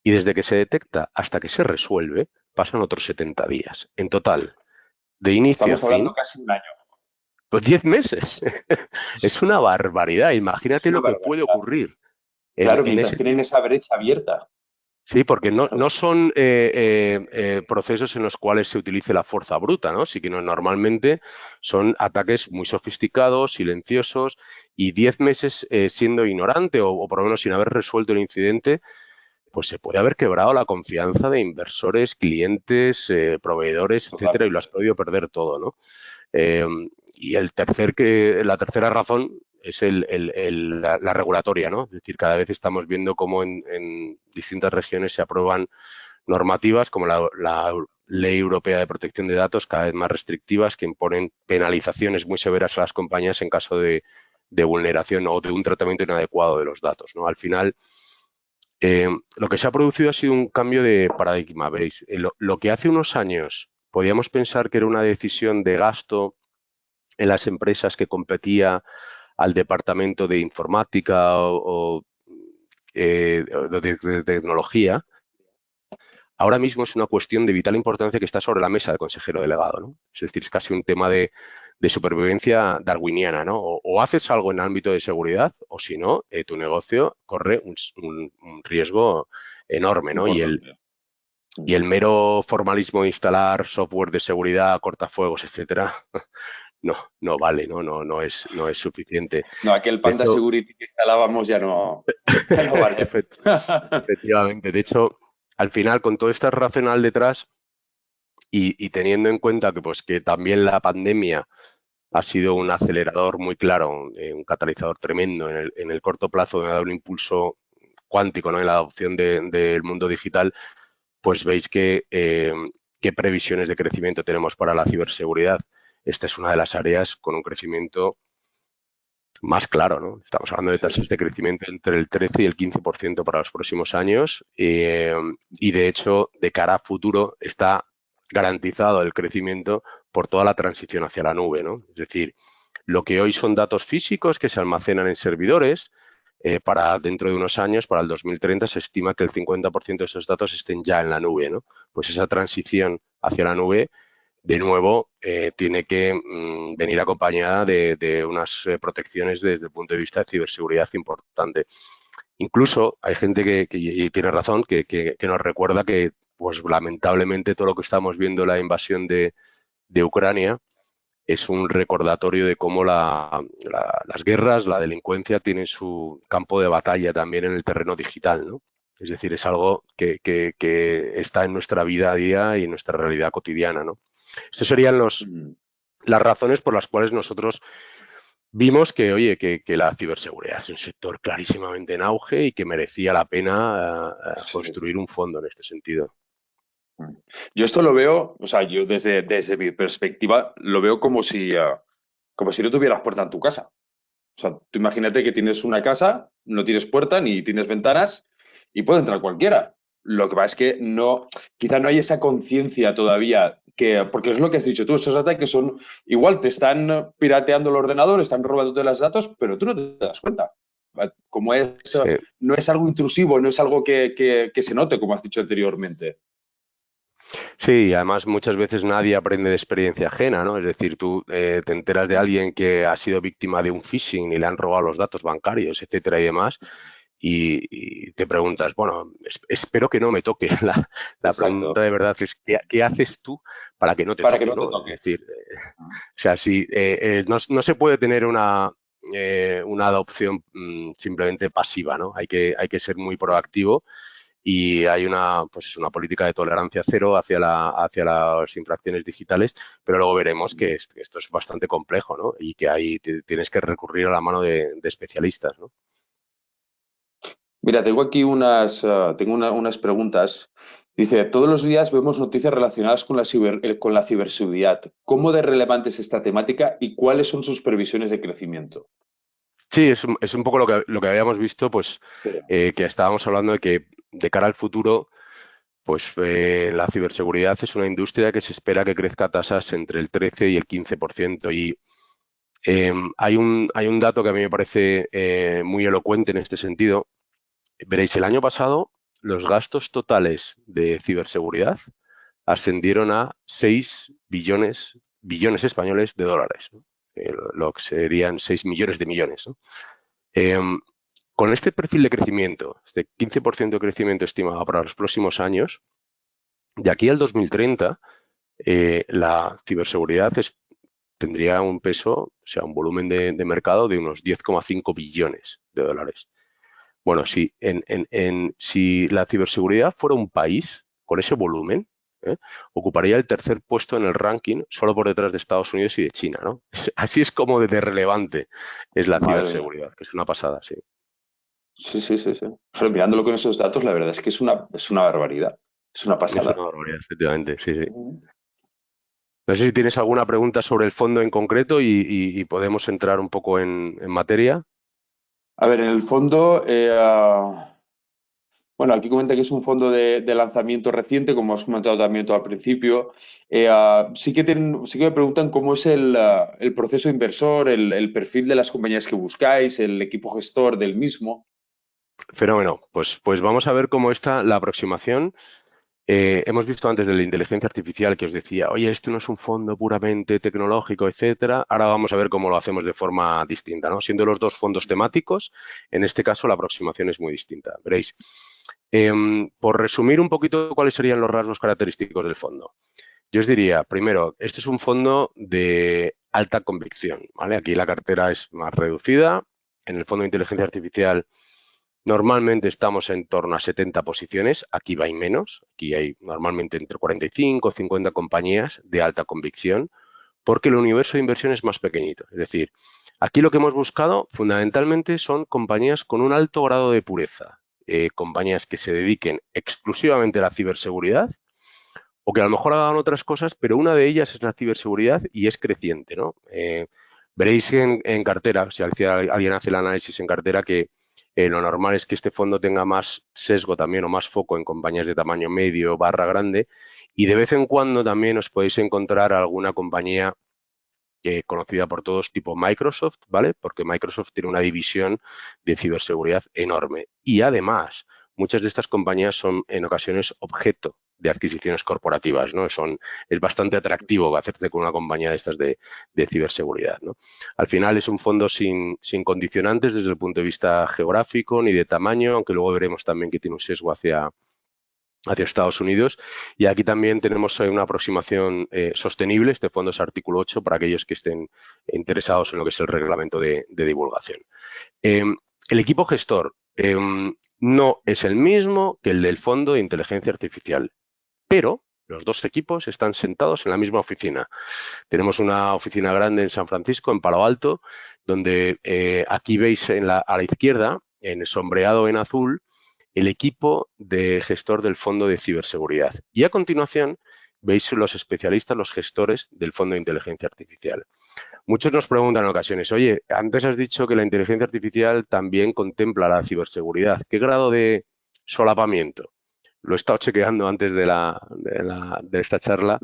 Y desde que se detecta hasta que se resuelve, pasan otros 70 días. En total, de inicio a Estamos hablando fin, casi un año. pues 10 meses. Es una barbaridad. Es Imagínate una lo que puede barbaridad. ocurrir Claro, en mientras ese tienen tiempo. esa brecha abierta. Sí, porque no son procesos en los cuales se utilice la fuerza bruta, ¿no? Sí que normalmente son ataques muy sofisticados, silenciosos, y 10 meses siendo ignorante o por lo menos sin haber resuelto el incidente, pues se puede haber quebrado la confianza de inversores, clientes, proveedores, etcétera, y lo has Totalmente. podido perder todo, ¿no? Eh, y la tercera razón es la regulatoria, ¿no? Es decir, cada vez estamos viendo cómo en distintas regiones se aprueban normativas como la Ley Europea de Protección de Datos, cada vez más restrictivas, que imponen penalizaciones muy severas a las compañías en caso de vulneración o de un tratamiento inadecuado de los datos, ¿no? Al final, lo que se ha producido ha sido un cambio de paradigma, ¿veis? Lo que hace unos años podíamos pensar que era una decisión de gasto en las empresas que competía al departamento de informática o de tecnología, ahora mismo es una cuestión de vital importancia que está sobre la mesa del consejero delegado, ¿no? Es decir, es casi un tema de supervivencia darwiniana, ¿no? O haces algo en el ámbito de seguridad o si no, tu negocio corre un riesgo enorme, ¿no? Importante. Y el mero formalismo de instalar software de seguridad, cortafuegos, etcétera, no vale, ¿no? No es suficiente. No, aquel De Panda hecho, Security que instalábamos ya no vale. efectivamente, de hecho, al final, con todo este racional detrás y teniendo en cuenta que también la pandemia ha sido un acelerador muy claro, un catalizador tremendo en el corto plazo, ha dado un impulso cuántico, ¿no? En la adopción del mundo digital, pues veis qué previsiones de crecimiento tenemos para la ciberseguridad. Esta es una de las áreas con un crecimiento más claro, ¿no? Estamos hablando de Sí, tasas de crecimiento entre el 13 y el 15% para los próximos años y de hecho, de cara a futuro, está garantizado el crecimiento por toda la transición hacia la nube, ¿no? Es decir, lo que hoy son datos físicos que se almacenan en servidores, para dentro de unos años, para el 2030, se estima que el 50% de esos datos estén ya en la nube, ¿no? Pues esa transición hacia la nube de nuevo, tiene que venir acompañada de unas protecciones desde el punto de vista de ciberseguridad importante. Incluso hay gente y tiene razón, que nos recuerda que, pues lamentablemente, todo lo que estamos viendo, la invasión de Ucrania, es un recordatorio de cómo las guerras, la delincuencia, tienen su campo de batalla también en el terreno digital, ¿no? Es decir, es algo que está en nuestra vida a día y en nuestra realidad cotidiana, ¿no? Estas serían mm, las razones por las cuales nosotros vimos que, oye, que la ciberseguridad es un sector clarísimamente en auge y que merecía la pena sí. construir un fondo en este sentido. Yo esto lo veo, o sea, yo desde mi perspectiva lo veo como si no tuvieras puerta en tu casa. O sea, tú imagínate que tienes una casa, no tienes puerta ni tienes ventanas y puede entrar cualquiera. Lo que pasa es que no, quizá no hay esa conciencia todavía porque es lo que has dicho tú, esos ataques son, igual te están pirateando el ordenador, están robándote los datos, pero tú no te das cuenta. Como Sí. no es algo intrusivo, no es algo que se note, como has dicho anteriormente. Sí, además muchas veces nadie aprende de experiencia ajena, ¿no? Es decir, tú te enteras de alguien que ha sido víctima de un phishing y le han robado los datos bancarios, etcétera y demás, y te preguntas, bueno, espero que no me toque. La pregunta Exacto. de verdad es, ¿qué haces tú para que no te Para que toque, no te ¿no? Es toque. decir, o sea, si no se puede tener una adopción simplemente pasiva, ¿no? Hay que ser muy proactivo y hay pues es una política de tolerancia cero hacia las infracciones digitales, pero luego veremos que esto es bastante complejo, ¿no? Y que ahí tienes que recurrir a la mano de especialistas, ¿no? Mira, tengo aquí unas preguntas. Dice, todos los días vemos noticias relacionadas con con la ciberseguridad. ¿Cómo de relevante es esta temática y cuáles son sus previsiones de crecimiento? Sí, es un poco lo que habíamos visto, pues Sí. que estábamos hablando de que de cara al futuro, pues la ciberseguridad es una industria que se espera que crezca a tasas entre el 13 y el 15%. Y hay un dato que a mí me parece muy elocuente en este sentido. Veréis, el año pasado los gastos totales de ciberseguridad ascendieron a 6 billones españoles de dólares, ¿no? Lo que serían 6 millones de millones, ¿no? Eh, con este perfil de crecimiento, este 15% de crecimiento estimado para los próximos años, de aquí al 2030, la ciberseguridad tendría un peso, o sea, un volumen de mercado de unos 10,5 billones de dólares. Bueno, si la ciberseguridad fuera un país con ese volumen, ¿eh? Ocuparía el tercer puesto en el ranking, solo por detrás de Estados Unidos y de China, ¿no? Así es como de relevante es la Madre mía. ciberseguridad, que es una pasada, sí. Sí, sí, sí, sí. Pero mirándolo con esos datos, la verdad es que es una barbaridad. Es una Es pasada. una barbaridad, efectivamente, sí, sí. No sé si tienes alguna pregunta sobre el fondo en concreto y podemos entrar un poco en materia. A ver, en el fondo, bueno, aquí comenta que es un fondo de lanzamiento reciente, como has comentado también tú al principio. Sí que me preguntan cómo es el proceso inversor, el perfil de las compañías que buscáis, el equipo gestor del mismo. Fenómeno. Pues vamos a ver cómo está la aproximación. Hemos visto antes de la inteligencia artificial que os decía, oye, esto no es un fondo puramente tecnológico, etcétera. Ahora vamos a ver cómo lo hacemos de forma distinta, ¿no? Siendo los dos fondos temáticos, en este caso la aproximación es muy distinta. Veréis. Por resumir un poquito cuáles serían los rasgos característicos del fondo. Yo os diría, primero, este es un fondo de alta convicción, ¿vale? Aquí la cartera es más reducida. En el fondo de inteligencia artificial normalmente estamos en torno a 70 posiciones, aquí va y menos, aquí hay normalmente entre 45 y 50 compañías de alta convicción, porque el universo de inversión es más pequeñito. Es decir, aquí lo que hemos buscado fundamentalmente son compañías con un alto grado de pureza, compañías que se dediquen exclusivamente a la ciberseguridad o que a lo mejor hagan otras cosas, pero una de ellas es la ciberseguridad y es creciente, ¿no? Veréis en cartera, si alguien hace el análisis en cartera, que lo normal es que este fondo tenga más sesgo también o más foco en compañías de tamaño medio barra grande y de vez en cuando también os podéis encontrar alguna compañía conocida por todos tipo Microsoft, ¿vale? Porque Microsoft tiene una división de ciberseguridad enorme. Y además, muchas de estas compañías son en ocasiones objeto de adquisiciones corporativas, ¿no? Es bastante atractivo hacerse con una compañía de estas de ciberseguridad, ¿no? Al final es un fondo sin condicionantes desde el punto de vista geográfico ni de tamaño, aunque luego veremos también que tiene un sesgo hacia Estados Unidos. Y aquí también tenemos una aproximación sostenible. Este fondo es artículo 8 para aquellos que estén interesados en lo que es el reglamento de divulgación. Eh, el equipo gestor no es el mismo que el del fondo de inteligencia artificial, pero los dos equipos están sentados en la misma oficina. Tenemos una oficina grande en San Francisco, en Palo Alto, donde aquí veis a la izquierda, en sombreado en azul, el equipo de gestor del fondo de ciberseguridad. Y a continuación veis los especialistas, los gestores del fondo de inteligencia artificial. Muchos nos preguntan en ocasiones, oye, antes has dicho que la inteligencia artificial también contempla la ciberseguridad. ¿Qué grado de solapamiento? Lo he estado chequeando antes de esta charla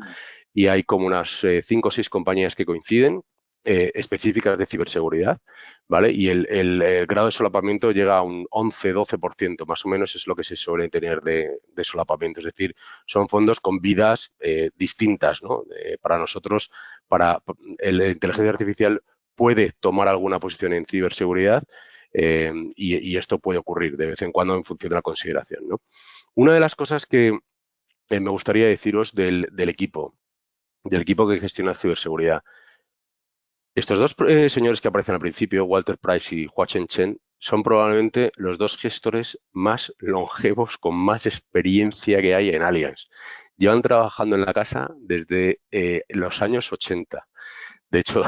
y hay como unas 5 o 6 compañías que coinciden, específicas de ciberseguridad, ¿vale? Y el grado de solapamiento llega a un 11-12%, más o menos es lo que se suele tener de solapamiento. Es decir, son fondos con vidas distintas, ¿no? Para nosotros, la inteligencia artificial puede tomar alguna posición en ciberseguridad y esto puede ocurrir de vez en cuando en función de la consideración, ¿no? Una de las cosas que me gustaría deciros del equipo que gestiona ciberseguridad. Estos dos señores que aparecen al principio, Walter Price y Hua Chen, son probablemente los dos gestores más longevos, con más experiencia que hay en Allianz. Llevan trabajando en la casa desde los años 80. De hecho,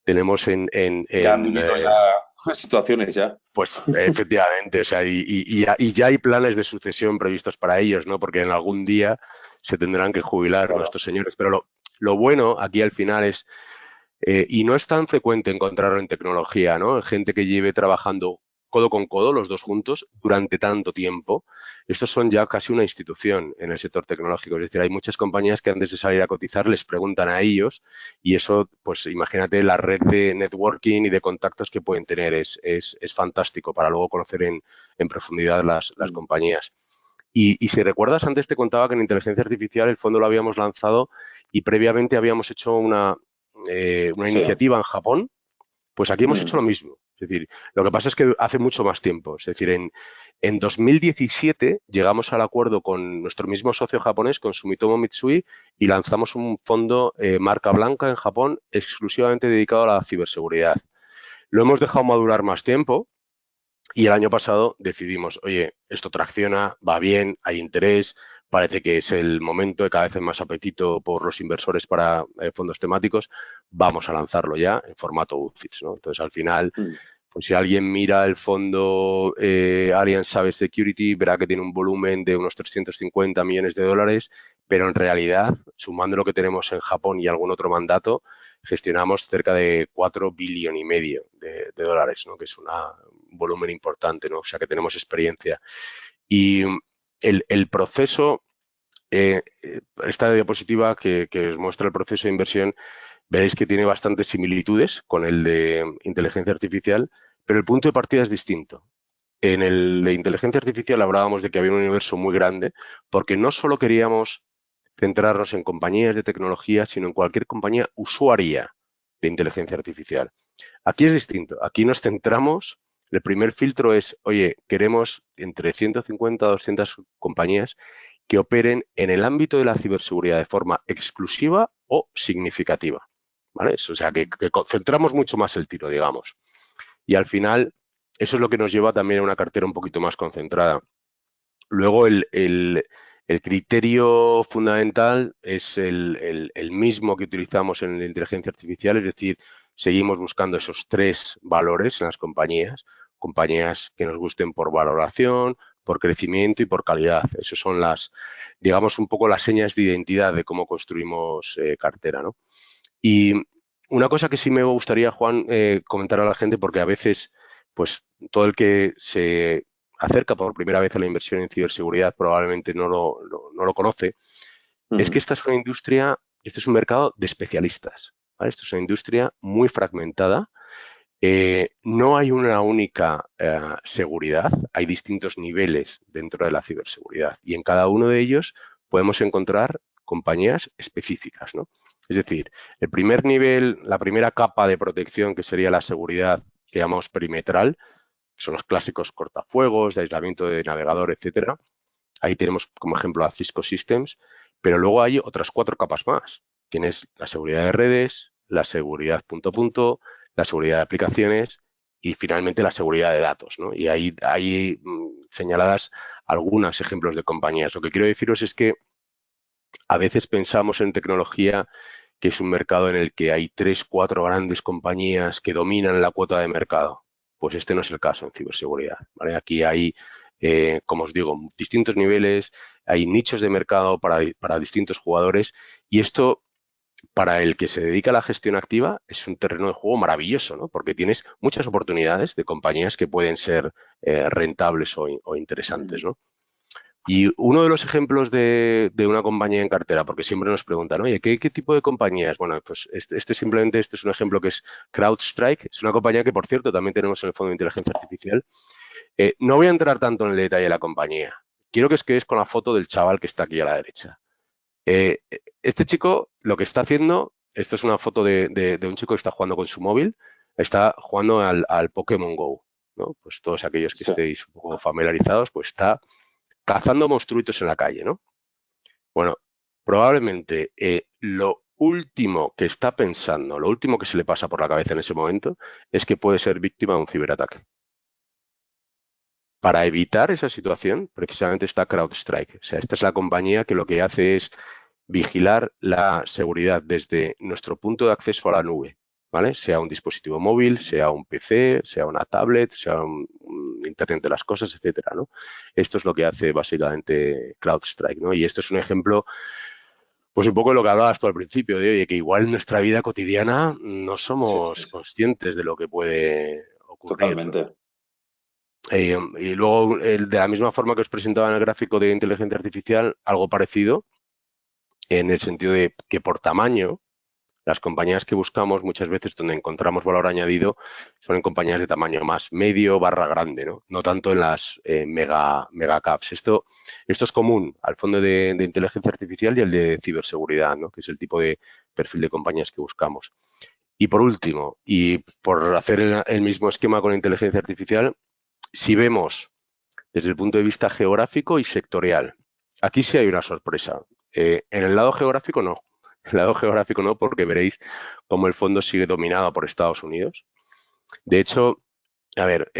tenemos Ya han vivido ya situaciones ya. pues efectivamente, o sea, y ya hay planes de sucesión previstos para ellos, ¿no? Porque en algún día se tendrán que jubilar Claro. nuestros señores. Pero lo bueno aquí al final es y no es tan frecuente encontrarlo en tecnología, ¿no? Gente que lleve trabajando codo con codo, los dos juntos, durante tanto tiempo. Estos son ya casi una institución en el sector tecnológico. Es decir, hay muchas compañías que antes de salir a cotizar les preguntan a ellos y eso, pues imagínate la red de networking y de contactos que pueden tener. Es fantástico para luego conocer en profundidad las compañías. Y si recuerdas, antes te contaba que en inteligencia artificial el fondo lo habíamos lanzado y previamente habíamos hecho una Sí. iniciativa en Japón, pues aquí hemos hecho lo Mm. mismo. Es decir, lo que pasa es que hace mucho más tiempo. Es decir, en 2017 llegamos al acuerdo con nuestro mismo socio japonés, con Sumitomo Mitsui, y lanzamos un fondo marca blanca en Japón exclusivamente dedicado a la ciberseguridad. Lo hemos dejado madurar más tiempo y el año pasado decidimos, oye, esto tracciona, va bien, hay interés, parece que es el momento de cada vez hay más apetito por los inversores para fondos temáticos, vamos a lanzarlo ya en formato UCITS, ¿no? Entonces, al final, Mm. pues si alguien mira el fondo Allianz Cyber Security, verá que tiene un volumen de unos 350 millones de dólares, pero en realidad, sumando lo que tenemos en Japón y algún otro mandato, gestionamos cerca de 4,5 billones de dólares, ¿no? Que es un volumen importante, ¿no? O sea que tenemos experiencia. Y el proceso, esta diapositiva que os muestra el proceso de inversión, veréis que tiene bastantes similitudes con el de inteligencia artificial, pero el punto de partida es distinto. En el de inteligencia artificial hablábamos de que había un universo muy grande, porque no solo queríamos centrarnos en compañías de tecnología, sino en cualquier compañía usuaria de inteligencia artificial. Aquí es distinto. Aquí nos centramos, el primer filtro es, oye, queremos entre 150 a 200 compañías que operen en el ámbito de la ciberseguridad de forma exclusiva o significativa. ¿Vale? O sea, que concentramos mucho más el tiro, digamos. Y al final, eso es lo que nos lleva también a una cartera un poquito más concentrada. Luego, el criterio fundamental es el mismo que utilizamos en la inteligencia artificial, es decir, seguimos buscando esos tres valores en las compañías que nos gusten por valoración, por crecimiento y por calidad. Esas son digamos, un poco las señas de identidad de cómo construimos cartera, ¿no? Y una cosa que sí me gustaría, Juan, comentar a la gente, porque a veces, pues, todo el que se acerca por primera vez a la inversión en ciberseguridad probablemente no lo conoce, es que Ujú. esta es una industria, este es un mercado de especialistas, ¿vale? Esto es una industria muy fragmentada. No hay una única seguridad, hay distintos niveles dentro de la ciberseguridad y en cada uno de ellos podemos encontrar compañías específicas, ¿no? Es decir, el primer nivel, la primera capa de protección, que sería la seguridad que llamamos perimetral, son los clásicos cortafuegos, de aislamiento de navegador, etcétera. Ahí tenemos como ejemplo a Cisco Systems, pero luego hay otras 4 capas más. Tienes la seguridad de redes, la seguridad punto a punto, la seguridad de aplicaciones y finalmente la seguridad de datos, ¿no? Y ahí hay señaladas algunos ejemplos de compañías. Lo que quiero deciros es que a veces pensamos en tecnología que es un mercado en el que hay 3, 4 grandes compañías que dominan la cuota de mercado. Pues este no es el caso en ciberseguridad, ¿vale? Aquí hay, como os digo, distintos niveles, hay nichos de mercado para distintos jugadores y esto, para el que se dedica a la gestión activa, es un terreno de juego maravilloso, ¿no? Porque tienes muchas oportunidades de compañías que pueden ser rentables o interesantes, Ujú. ¿no? Y uno de los ejemplos de una compañía en cartera, porque siempre nos preguntan, oye, ¿qué tipo de compañía es? Bueno, pues este es un ejemplo que es CrowdStrike, es una compañía que, por cierto, también tenemos en el Fondo de Inteligencia Artificial. No voy a entrar tanto en el detalle de la compañía. Quiero que os quedéis con la foto del chaval que está aquí a la derecha. Eh, este chico lo que está haciendo, esto es una foto de un chico que está jugando con su móvil, está jugando al Pokémon Go, ¿no? Pues todos aquellos que Sí. estéis un poco familiarizados, pues está cazando monstruitos en la calle, ¿no? Bueno, probablemente lo último que está pensando, lo último que se le pasa por la cabeza en ese momento es que puede ser víctima de un ciberataque. Para evitar esa situación, precisamente está CrowdStrike. O sea, esta es la compañía que lo que hace es vigilar la seguridad desde nuestro punto de acceso a la nube, ¿vale? Sea un dispositivo móvil, sea un PC, sea una tablet, sea un Internet de las cosas, etcétera, ¿no? Esto es lo que hace básicamente CrowdStrike, ¿no? Y esto es un ejemplo, pues un poco de lo que hablabas tú al principio, de oye, que igual en nuestra vida cotidiana no Sí, sí, somos sí. conscientes de lo que puede ocurrir, ¿no? Totalmente. Y luego, de la misma forma que os presentaba en el gráfico de inteligencia artificial, algo parecido, en el sentido de que por tamaño, las compañías que buscamos muchas veces donde encontramos valor añadido son en compañías de tamaño más medio barra grande, ¿no? No tanto en las mega caps. Esto es común al fondo de inteligencia artificial y al de ciberseguridad, ¿no? Que es el tipo de perfil de compañías que buscamos. Y por último, y por hacer el mismo esquema con la inteligencia artificial, si vemos desde el punto de vista geográfico y sectorial, aquí sí hay una sorpresa. En el lado geográfico no. En el lado geográfico no, porque veréis cómo el fondo sigue dominado por Estados Unidos. De hecho, a ver,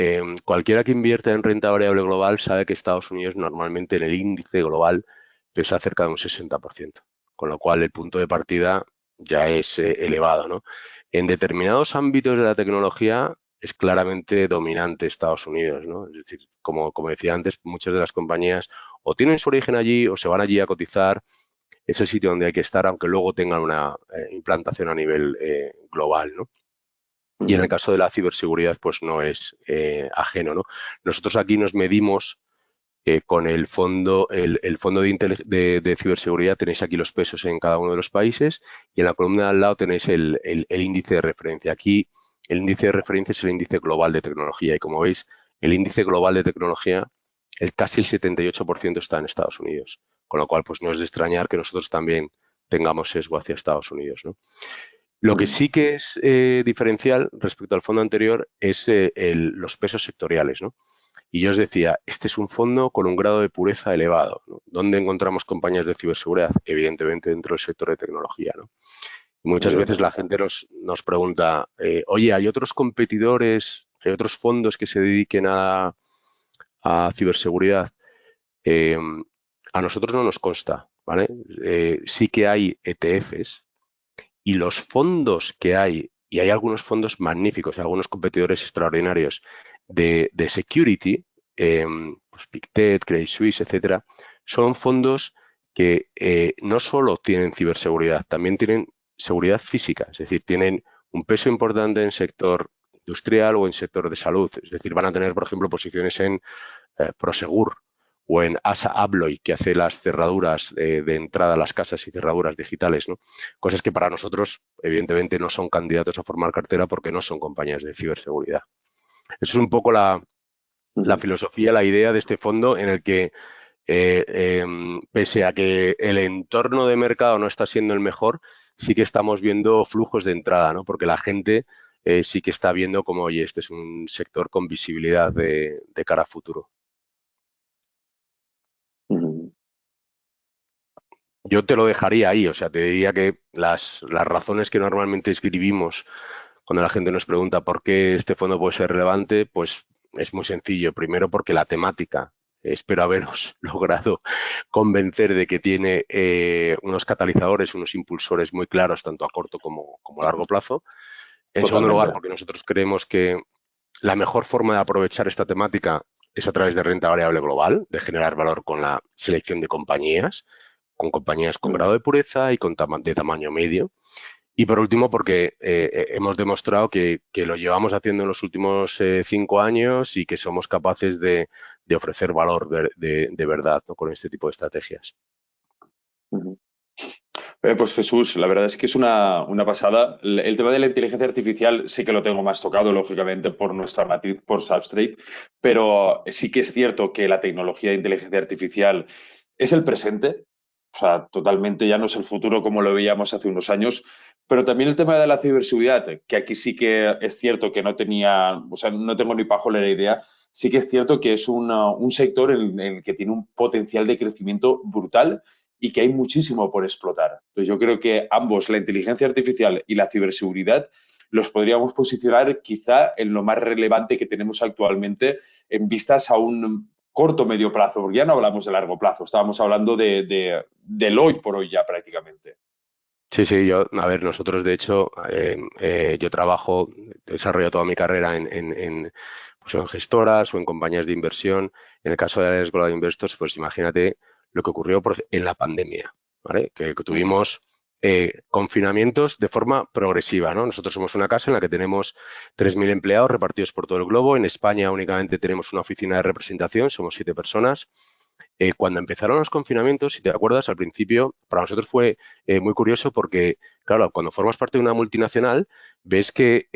cualquiera que invierta en renta variable global sabe que Estados Unidos normalmente en el índice global pesa cerca de un 60%, con lo cual el punto de partida ya es elevado, ¿no? En determinados ámbitos de la tecnología es claramente dominante Estados Unidos, ¿no? Es decir, como decía antes, muchas de las compañías o tienen su origen allí o se van allí a cotizar. Es el sitio donde hay que estar, aunque luego tengan una implantación a nivel global, ¿no? Y en el Ujú. caso de la ciberseguridad, pues no es ajeno, ¿no? Nosotros aquí nos medimos con el fondo, el fondo de ciberseguridad, tenéis aquí los pesos en cada uno de los países y en la columna de al lado tenéis el índice de referencia. Aquí el índice de referencia es el índice global de tecnología y como veis, el índice global de tecnología, casi el 78% está en Estados Unidos, con lo cual pues no es de extrañar que nosotros también tengamos sesgo hacia Estados Unidos, ¿no? Lo que Ujú. sí que es diferencial respecto al fondo anterior es los pesos sectoriales, ¿no? Y yo os decía, este es un fondo con un grado de pureza elevado, ¿no? ¿Dónde encontramos compañías de ciberseguridad? Evidentemente dentro del sector de tecnología, ¿no? Y muchas veces la Evidentemente. gente nos pregunta, oye, ¿hay otros competidores, hay otros fondos que se dediquen a ciberseguridad? Eh, a nosotros no nos consta, ¿vale? Sí que hay ETFs y los fondos que hay, y hay algunos fondos magníficos, algunos competidores extraordinarios de security, pues Pictet, Credit Suisse, etcétera, son fondos que no solo tienen ciberseguridad, también tienen seguridad física, es decir, tienen un peso importante en el sector industrial o en sector de salud, es decir, van a tener, por ejemplo, posiciones en Prosegur o en ASA Abloy, que hace las cerraduras de entrada a las casas y cerraduras digitales, ¿no? Cosas que para nosotros, evidentemente, no son candidatos a formar cartera porque no son compañías de ciberseguridad. Eso es un poco la Ujú. filosofía, la idea de este fondo en el que, pese a que el entorno de mercado no está siendo el mejor, sí que estamos viendo flujos de entrada, ¿no? Porque la gente sí que está viendo como, oye, este es un sector con visibilidad de cara a futuro. Ujú. Yo te lo dejaría ahí, o sea, te diría que las razones que normalmente escribimos cuando la gente nos pregunta por qué este fondo puede ser relevante, pues es muy sencillo. Primero porque la temática, espero haberos logrado convencer de que tiene unos catalizadores, unos impulsores muy claros, tanto a corto como a largo plazo. En segundo lugar, Totalmente. porque nosotros creemos que la mejor forma de aprovechar esta temática es a través de renta variable global, de generar valor con la selección de compañías, con compañías con Ujú. grado de pureza y de tamaño medio. Y por último, porque hemos demostrado que lo llevamos haciendo en los últimos 5 años y que somos capaces de ofrecer valor de verdad, ¿no? Con este tipo de estrategias. Ujú. Pues Jesús, la verdad es que es una pasada. El tema de la inteligencia artificial sí que lo tengo más tocado, lógicamente, por nuestra matriz, por Substrate, pero sí que es cierto que la tecnología de inteligencia artificial es el presente, o sea, totalmente ya no es el futuro como lo veíamos hace unos años, pero también el tema de la ciberseguridad, que aquí sí que es cierto que no tenía, o sea, no tengo ni pajolera idea, sí que es cierto que es un sector en el que tiene un potencial de crecimiento brutal y que hay muchísimo por explotar. Entonces yo creo que ambos, la inteligencia artificial y la ciberseguridad, los podríamos posicionar quizá en lo más relevante que tenemos actualmente en vistas a un corto medio plazo, porque ya no hablamos de largo plazo, estábamos hablando del hoy por hoy ya prácticamente. Sí, sí, a ver, nosotros de hecho, yo trabajo, he desarrollado toda mi carrera pues, en gestoras o en compañías de inversión. En el caso de Alex Global Investors, pues imagínate lo que ocurrió en la pandemia, ¿vale? Que tuvimos confinamientos de forma progresiva, ¿no? Nosotros somos una casa en la que tenemos 3.000 empleados repartidos por todo el globo. En España únicamente tenemos una oficina de representación, somos 7 personas. Cuando empezaron los confinamientos, si te acuerdas, al principio para nosotros fue muy curioso porque, claro, cuando formas parte de una multinacional, ves que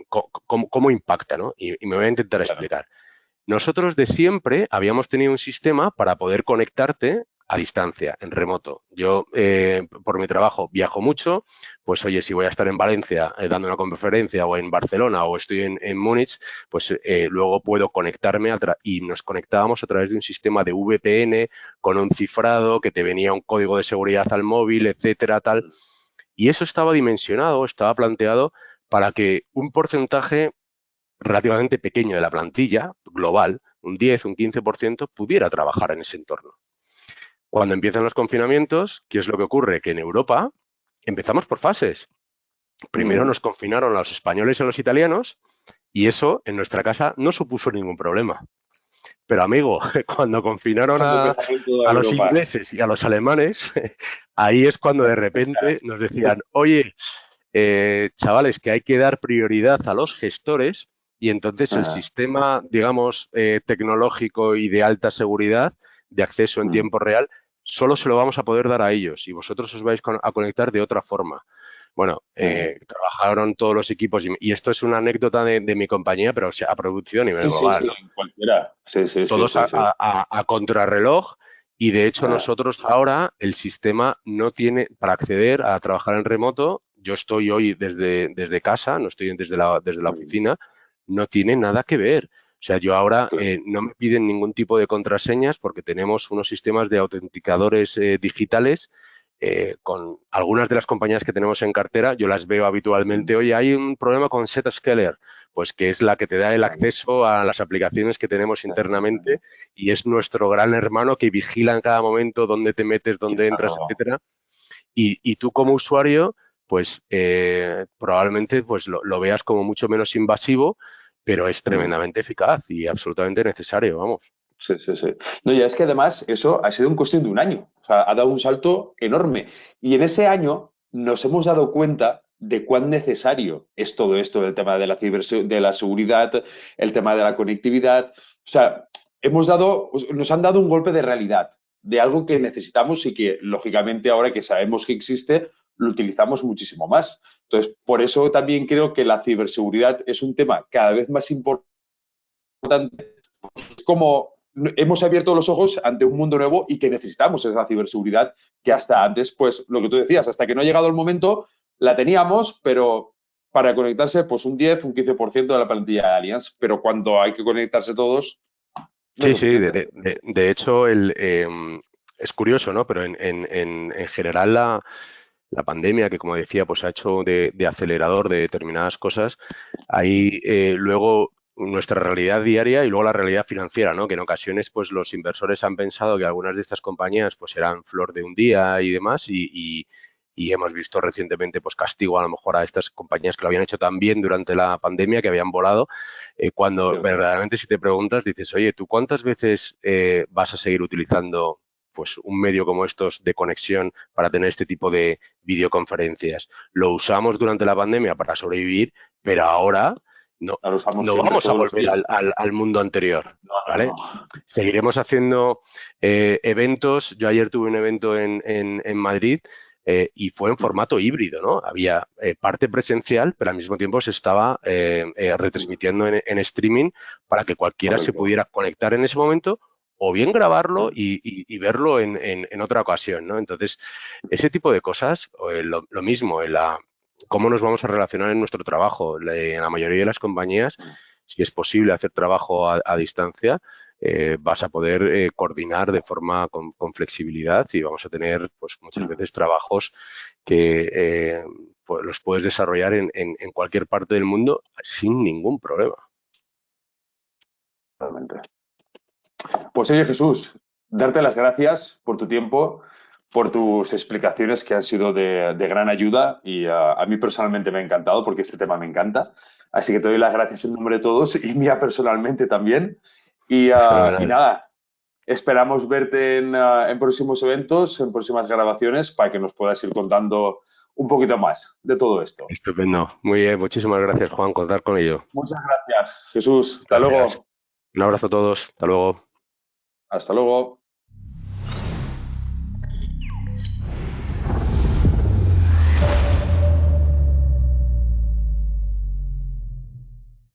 cómo impacta, ¿no? Y me voy a intentar Claro. explicar. Nosotros de siempre habíamos tenido un sistema para poder conectarte a distancia, en remoto. Yo, por mi trabajo, viajo mucho, pues oye, si voy a estar en Valencia dando una conferencia o en Barcelona o estoy en Múnich, pues luego puedo conectarme y nos conectábamos a través de un sistema de VPN con un cifrado que te venía un código de seguridad al móvil, etcétera, tal. Y eso estaba dimensionado, estaba planteado para que un porcentaje relativamente pequeño de la plantilla global, un 10, un 15%, pudiera trabajar en ese entorno. Cuando empiezan los confinamientos, ¿qué es lo que ocurre? Que en Europa empezamos por fases. Primero nos confinaron a los españoles y a los italianos y eso en nuestra casa no supuso ningún problema. Pero amigo, cuando confinaron Cuando a, empezaron toda a los Europa. ingleses y a los alemanes, ahí es cuando de repente nos decían, oye, chavales, que hay que dar prioridad a los gestores y entonces el Ajá. sistema, digamos, tecnológico y de alta seguridad de acceso en tiempo real, solo se lo vamos a poder dar a ellos y vosotros os vais a conectar de otra forma. Bueno, Ajá. trabajaron todos los equipos y esto es una anécdota de mi compañía, pero o sea, a producción a nivel Sí, sí, global, sí, ¿no? cualquiera. Sí, sí, sí, Todos sí, sí. a contrarreloj y de hecho Ah, nosotros ahora el sistema no tiene, para acceder a trabajar en remoto, yo estoy hoy desde casa, no estoy desde la oficina, no tiene nada que ver. O sea, yo ahora claro. no me piden ningún tipo de contraseñas porque tenemos unos sistemas de autenticadores digitales con algunas de las compañías que tenemos en cartera, yo las veo habitualmente. Oye, hay un problema con Zscaler, pues que es la que te da el acceso a las aplicaciones que tenemos internamente y es nuestro gran hermano que vigila en cada momento dónde te metes, dónde entras, Claro. etcétera. Y tú como usuario, pues probablemente pues lo veas como mucho menos invasivo, pero es tremendamente eficaz y absolutamente necesario, vamos. Sí, sí, sí. No, ya es que además eso ha sido en cuestión de un año. O sea, ha dado un salto enorme. Y en ese año nos hemos dado cuenta de cuán necesario es todo esto, el tema de la de la seguridad, el tema de la conectividad. O sea, nos han dado un golpe de realidad, de algo que necesitamos y que, lógicamente, ahora que sabemos que existe, lo utilizamos muchísimo más. Entonces, por eso también creo que la ciberseguridad es un tema cada vez más importante. Es como hemos abierto los ojos ante un mundo nuevo y que necesitamos esa ciberseguridad que hasta antes, pues lo que tú decías, hasta que no ha llegado el momento, la teníamos, pero para conectarse, pues un 10, un 15% de la plantilla de Allianz, pero cuando hay que conectarse todos, no es Sí, sí, suficiente. de hecho es curioso, ¿no? Pero en general la pandemia, que como decía, pues ha hecho de acelerador de determinadas cosas, hay luego nuestra realidad diaria y luego la realidad financiera, ¿no? Que en ocasiones pues los inversores han pensado que algunas de estas compañías pues eran flor de un día y demás y hemos visto recientemente pues castigo a lo mejor a estas compañías que lo habían hecho tan bien durante la pandemia, que habían volado, cuando Cierto. verdaderamente si te preguntas dices, oye, ¿tú cuántas veces vas a seguir utilizando pues un medio como estos de conexión para tener este tipo de videoconferencias? Lo usamos durante la pandemia para sobrevivir, pero ahora no, La usamos no siempre, vamos a todos los volver días. al mundo anterior, No, no, ¿vale? no. Seguiremos haciendo eventos. Yo ayer tuve un evento en Madrid y fue en formato híbrido, ¿no? Había parte presencial, pero al mismo tiempo se estaba retransmitiendo en streaming para que cualquiera se Correcto. pudiera conectar en ese momento o bien grabarlo y verlo en otra ocasión, ¿no? Entonces, ese tipo de cosas, lo mismo, cómo nos vamos a relacionar en nuestro trabajo. En la mayoría de las compañías, si es posible hacer trabajo a distancia, vas a poder coordinar de forma con flexibilidad y vamos a tener pues muchas veces trabajos que pues, los puedes desarrollar en cualquier parte del mundo sin ningún problema. Totalmente. Pues oye, Jesús, darte las gracias por tu tiempo, por tus explicaciones que han sido de gran ayuda y a mí personalmente me ha encantado porque este tema me encanta. Así que te doy las gracias en nombre de todos y mía personalmente también. Y Fenomenal. nada, esperamos verte en próximos eventos, en próximas grabaciones, para que nos puedas ir contando un poquito más de todo esto. Estupendo. Muy bien. Muchísimas gracias, Juan, contar con ello. Muchas gracias, Jesús. Hasta Gracias. luego. Un abrazo a todos. Hasta luego. Hasta luego.